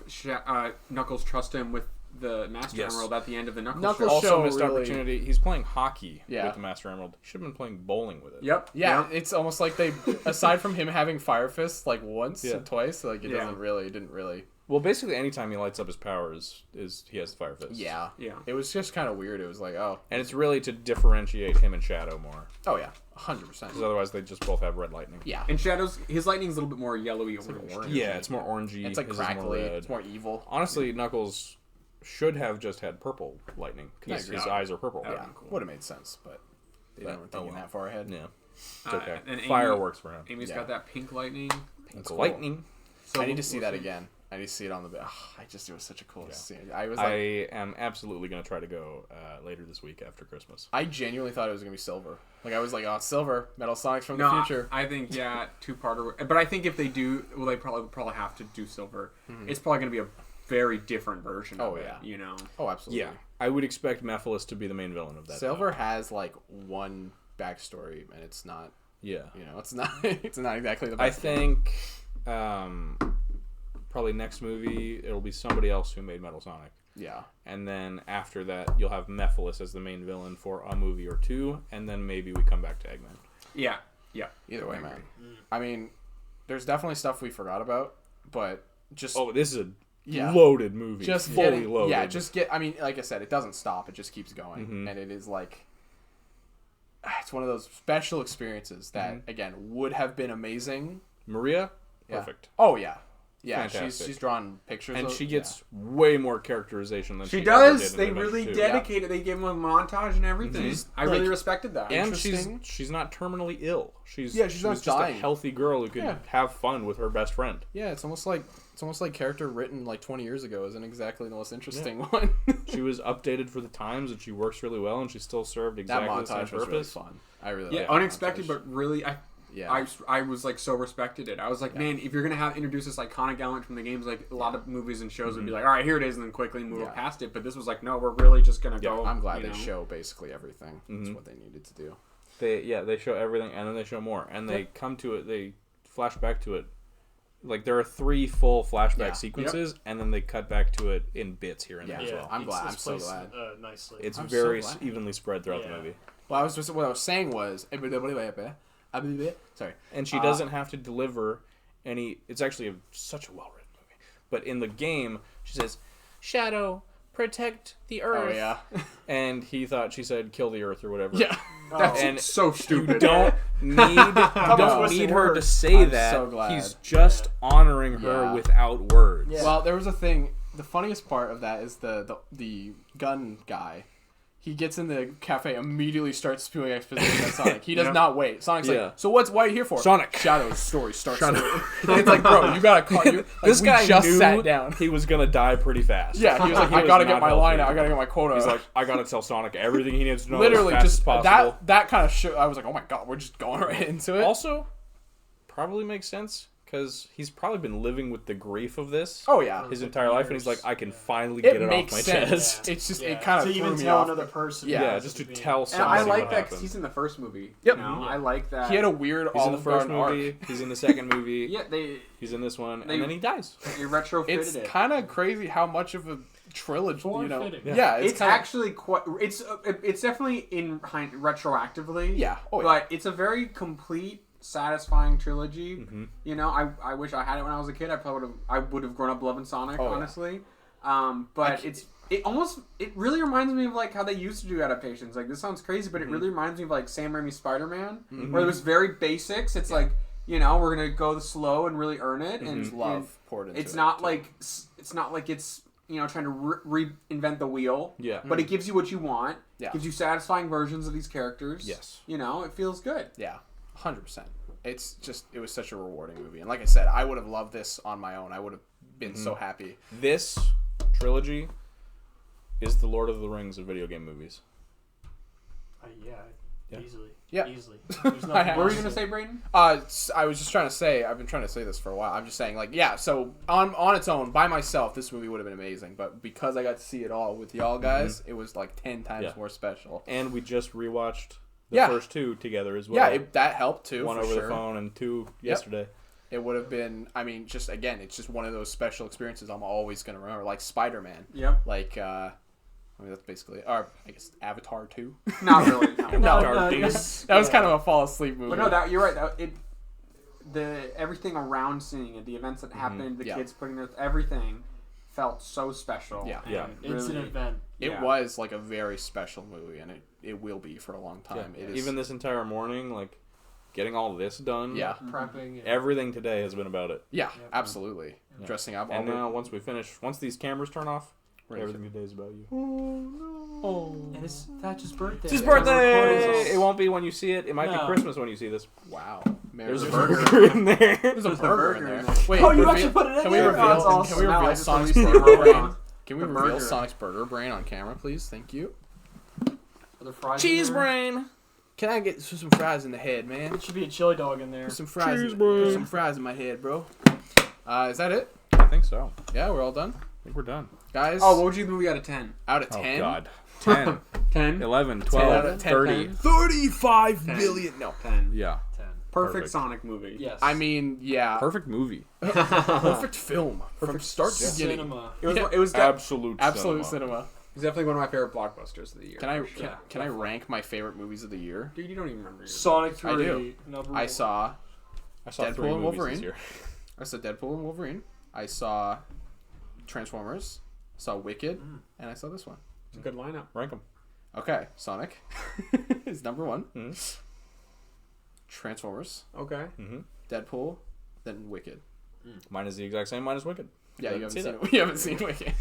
Knuckles trust him with the Master Yes. Emerald at the end of the Knuckles, Knuckles show. Also show missed really- opportunity. He's playing hockey Yeah. with the Master Emerald. He should have been playing bowling with it. Yep. Yeah, Yep. it's almost like they, aside from him having Fire Fist like once Yeah. and twice, like it Yeah. didn't really. Well, basically, anytime he lights up his powers, is he has the Fire Fist. Yeah, Yeah. It was just kind of weird. It was like, oh, And it's really to differentiate him and Shadow more, oh yeah, 100%. because otherwise they just both have red lightning. Yeah, And Shadows, his lightning's a little bit more yellowy orange. orange. Yeah, it's more orangey. it's like his is more crackly. red. It's more evil. Honestly, Knuckles should have just had purple lightning because agree. his eyes are purple. Yeah, would have made sense, but they But- weren't thinking oh well. that far ahead. Yeah, it's okay. And Amy- Fireworks for him. Amy's Yeah. got that pink lightning. It's lightning. So I need to see we'll that again. I need to see it on the. It was such a cool Yeah. scene. I was I like, am absolutely going to try to go later this week after Christmas. I genuinely thought it was gonna be Silver. Like I was like, oh, it's Silver, Metal Sonics from No, the future. I think 2-parter. But I think if they do, well, they probably have to do Silver. It's probably going to be a very different version. Oh, of it, yeah. you know. Oh, absolutely. Yeah, I would expect Mephiles to be the main villain of that. Silver time. has like one backstory, and it's not. Yeah, It's not. It's not exactly the. I Best think probably next movie it'll be somebody else who made Metal Sonic, Yeah. and then after that you'll have Mephiles as the main villain for a movie or two, and then maybe we come back to Eggman. Yeah. Yeah. Either way, man. I mean, there's definitely stuff we forgot about, but just Oh, this is a Yeah. loaded movie. just fully getting, loaded. Yeah, just get. I mean, like I said, it doesn't stop. It just keeps going, Mhm. and it is like. It's one of those special experiences that again would have been amazing. Maria, Yeah. perfect. Oh yeah, Yeah, fantastic. she's drawn pictures, And of, she gets way more characterization than She she ever does. did in They Adventure really 2. dedicate it. They give him a montage and everything. I really like- respected that. And she's Interesting. not terminally ill. She's not just dying. a healthy girl who could have fun with her best friend. Yeah, it's almost like character written like 20 years ago isn't exactly the most interesting one. She was updated for the times, and she works really well, and she still served That exactly the montage same was really purpose. fun. I really Yeah, liked that unexpected, montage. but really, yeah. I was like so respected it. I was like, man, if you're gonna have introduce this iconic element from the games, like a lot of movies and shows would be like, all right, here it is, and then quickly move past it. But this was like, no, we're really just gonna go. I'm glad you they know. show basically everything. That's what they needed to do. They show everything, and then they show more, and they come to it. They flash back to it. Like there are 3 full flashback sequences, and then they cut back to it in bits here and there as well. I'm glad. I'm It's so placed, glad. nicely. It's I'm very so glad. evenly spread throughout the Yeah. movie. Well, what I was saying was, sorry. And she doesn't have to deliver any. It's actually such a well-written movie. But in the game, she says, "Shadow, protect the Earth." Oh yeah. And he thought she said, "Kill the Earth" or whatever. Yeah. That's And so You stupid. don't need her to say I'm that. so glad. He's just honoring her Yeah. without words. Yeah. Well, there was a thing. The funniest part of that is the gun guy. He gets in the cafe, immediately starts spewing exposition at Sonic. He does not wait. Sonic's Yeah. like, "So why are you here for?" Sonic. Shadow's story starts. Shadow. And it's like, bro, you gotta call you. Like, This we guy just knew sat down. he was gonna die pretty fast. Yeah, he was like, He "I was gotta not get my healthy. line out. I gotta get my quota." He's like, I gotta tell Sonic everything he needs to know. literally as fast just as possible. that kind of show. I was like, "Oh my god, we're just going right into it." Also, probably makes sense because he's probably been living with the grief of this oh yeah, his entire life, and he's like, I can finally get it it makes off my sense. chest. It's just Yeah. it kind of to threw even me tell off. another person. Yeah, Just to tell And somebody I like what that happened. because he's in the first movie. Yep. You know, I like that. He had a weird He's in the Olive first Garden movie. arc. He's in the second movie. Yeah, He's in this one, they- and then he dies. they retrofitted It's it. kind of crazy how much of a trilogy, you know. Form-fitting. Yeah, It's kinda, actually quite. It's definitely retroactively. Yeah. Oh, yeah. But it's a very complete, satisfying trilogy. Mm-hmm. You know, I wish I had it when I was a kid. I probably would have grown up loving Sonic, Oh, yeah. honestly. But it really reminds me of like how they used to do adaptations. Like this sounds crazy, but it really reminds me of like Sam Raimi's Spider-Man, where it was very basics. It's like, you know, we're gonna go slow and really earn it, and There's love poured into it. it's not too. like it's you know, trying to reinvent the wheel. Yeah. But it gives you what you want. Yeah. Gives you satisfying versions of these characters. Yes. You know, it feels good. Yeah, 100%. It's just it was such a rewarding movie, and like I said, I would have loved this on my own. I would have been so happy. This trilogy is the Lord of the Rings of video game movies. Yeah, easily. Yeah. Easily. There's I nothing have- What were else you gonna to- say, Brayden? I was just trying to say, I've been trying to say this for a while. I'm just saying, like, yeah. So on its own, by myself, this movie would have been amazing. But because I got to see it all with y'all guys, it was like 10 times Yeah. more special. And we just rewatched the Yeah. first 2 together as well. Yeah, that helped too. One for over sure. the phone and 2 yesterday. It would have been. I mean, just again, it's just one of those special experiences I'm always gonna remember. Like Spider-Man. Yep. Like, I mean, that's basically, or I guess Avatar 2. Not really. No. No, No, that yes. was kind of a fall asleep movie. But no, that you're right. Everything around seeing it, the events that happened, the Yeah. kids putting their everything felt so special. Yeah. Yeah. And It's an really- event. It Yeah. was like a very special movie, and it will be for a long time. It is, Even this entire morning, like getting all this done. yeah, Prepping. and- Everything today has been about it. yeah, absolutely. Dressing up. And all now once these cameras turn off, Right. everything today is about you. And it's Thatch's birthday. It's his We're recording birthday! this. It won't be when you see it. It might be No. Christmas when you see this. wow. There's a There's burger in there. There's a burger in there. Wait, Oh, you reveal- actually put it in can we there? reveal? Oh, that's awesome. Can we No, I reveal just Sonic's released burger it. brain? Can we The reveal burger. Sonic's burger brain on camera, please? Thank you. Are there fries in Cheese there? brain. Can I get some fries in the head, man? There should be a chili dog in there. Put some fries. Cheese Put brain. some fries in my head, bro. Is that it? I think so. Yeah, we're all done, I think we're done. guys. Oh, what would you movie out of 10? out of 10. Oh, God. 10, 10? 11, out 12, of 10, 30. 35 10. million. No. 10. Yeah. 10. Perfect Perfect. Sonic movie. Yes. I mean, yeah. Perfect movie. Perfect film from start to beginning. cinema. It was, Yeah. it was Absolute Cinema. definitely one of my favorite blockbusters of the year. Can I for sure. can I rank my favorite movies of the year? Dude, you don't even remember yours. Sonic 3. I do. Number I one. saw I saw Deadpool 3 and movies Wolverine. this year. Deadpool and Wolverine. I saw Transformers. I saw Wicked, and I saw this one. It's a good lineup. Rank them. Okay, Sonic is number 1. Mhm. Transformers, Okay. Deadpool, then Wicked. Mine is the exact same. Mine is Wicked. Yeah, you See haven't that. seen, you haven't seen Wicked.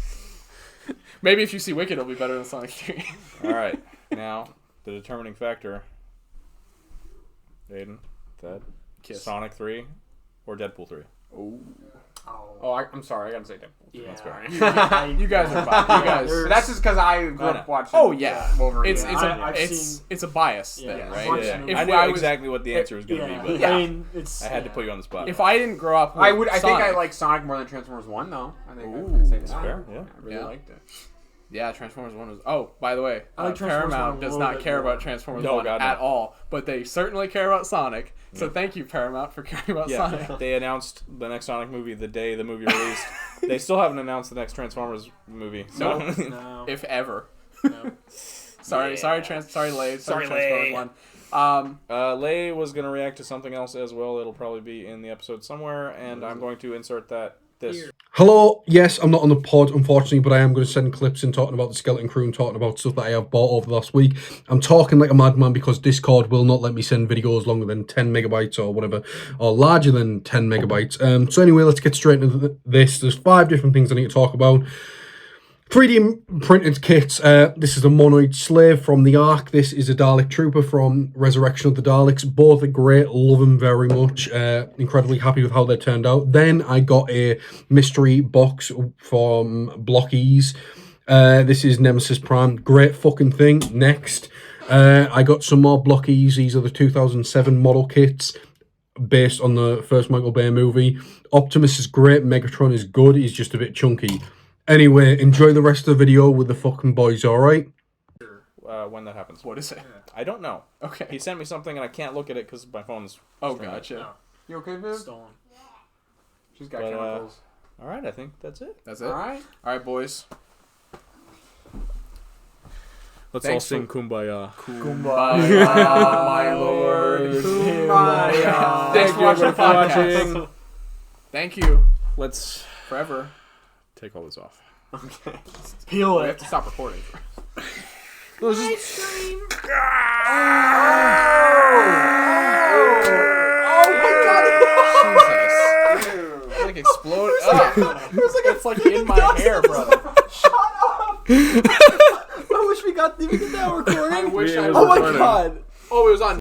Maybe if you see Wicked, it'll be better than Sonic 3. All right, now the determining factor. Aiden, Ted, Kiss. Sonic 3 or Deadpool 3? Oh, I'm sorry. I gotta say Deadpool. Yeah. That's fair. You guys are fine. You guys. But that's just because I grew up watching. Oh yeah, Wolverine. it's I've seen- it's a bias Yeah, thing, I've right? watched Yeah. them. If I knew I was- exactly what the answer was going to Yeah. be, but Yeah. I mean, it's. I had to put you on the spot. If I didn't grow up, with I think I Sonic- like Sonic more than Transformers 1, though. I think Ooh, I'd say that's that. fair, yeah. I really Yeah. liked it. Yeah, Transformers 1 was... Oh, by the way, I like Transformers 1 Paramount a does little not bit care more. about Transformers No, 1 God, no. at all, but they certainly care about Sonic, so thank you, Paramount, for caring about yeah, Sonic. they announced the next Sonic movie the day the movie released. They still haven't announced the next Transformers movie. So. No. If ever. No. Sorry, sorry, Lay. Sorry, Transformers Lay. 1. Lay was going to react to something else as well. It'll probably be in the episode somewhere, and I'm going to insert this. Hello, yes, I'm not on the pod, unfortunately, but I am going to send clips in talking about the Skeleton Crew and talking about stuff that I have bought over the last week. I'm talking like a madman because Discord will not let me send videos longer than 10 megabytes or whatever, or larger than 10 megabytes. So anyway, let's get straight into this. There's 5 different things I need to talk about. 3D printed kits. This is a Monoid Slave from the Ark. This is a Dalek Trooper from Resurrection of the Daleks. Both are great. Love them very much. Incredibly happy with how they turned out. Then I got a mystery box from Blockies. This is Nemesis Prime. Great fucking thing. Next, I got some more Blockies. These are the 2007 model kits based on the first Michael Bay movie. Optimus is great. Megatron is good. He's just a bit chunky. Anyway, enjoy the rest of the video with the fucking boys, alright? When that happens. What is it? I don't know. Okay. He sent me something, and I can't look at it because my phone's... Oh, gotcha. You okay, Viv? Stolen. She's got But, chemicals. All right, I think that's it. That's it? Alright. Alright, boys. Let's Thanks all sing Kumbaya. Kumbaya, my lord. Kumbaya. Thanks for watching the podcast. Thank you. Let's Forever. take all this off. Okay. Peel We have it. to stop recording. Jesus. It's like exploded. It's like in my hair, brother. I wish we got that recording. I wish I Oh my recording. god. Oh, it was on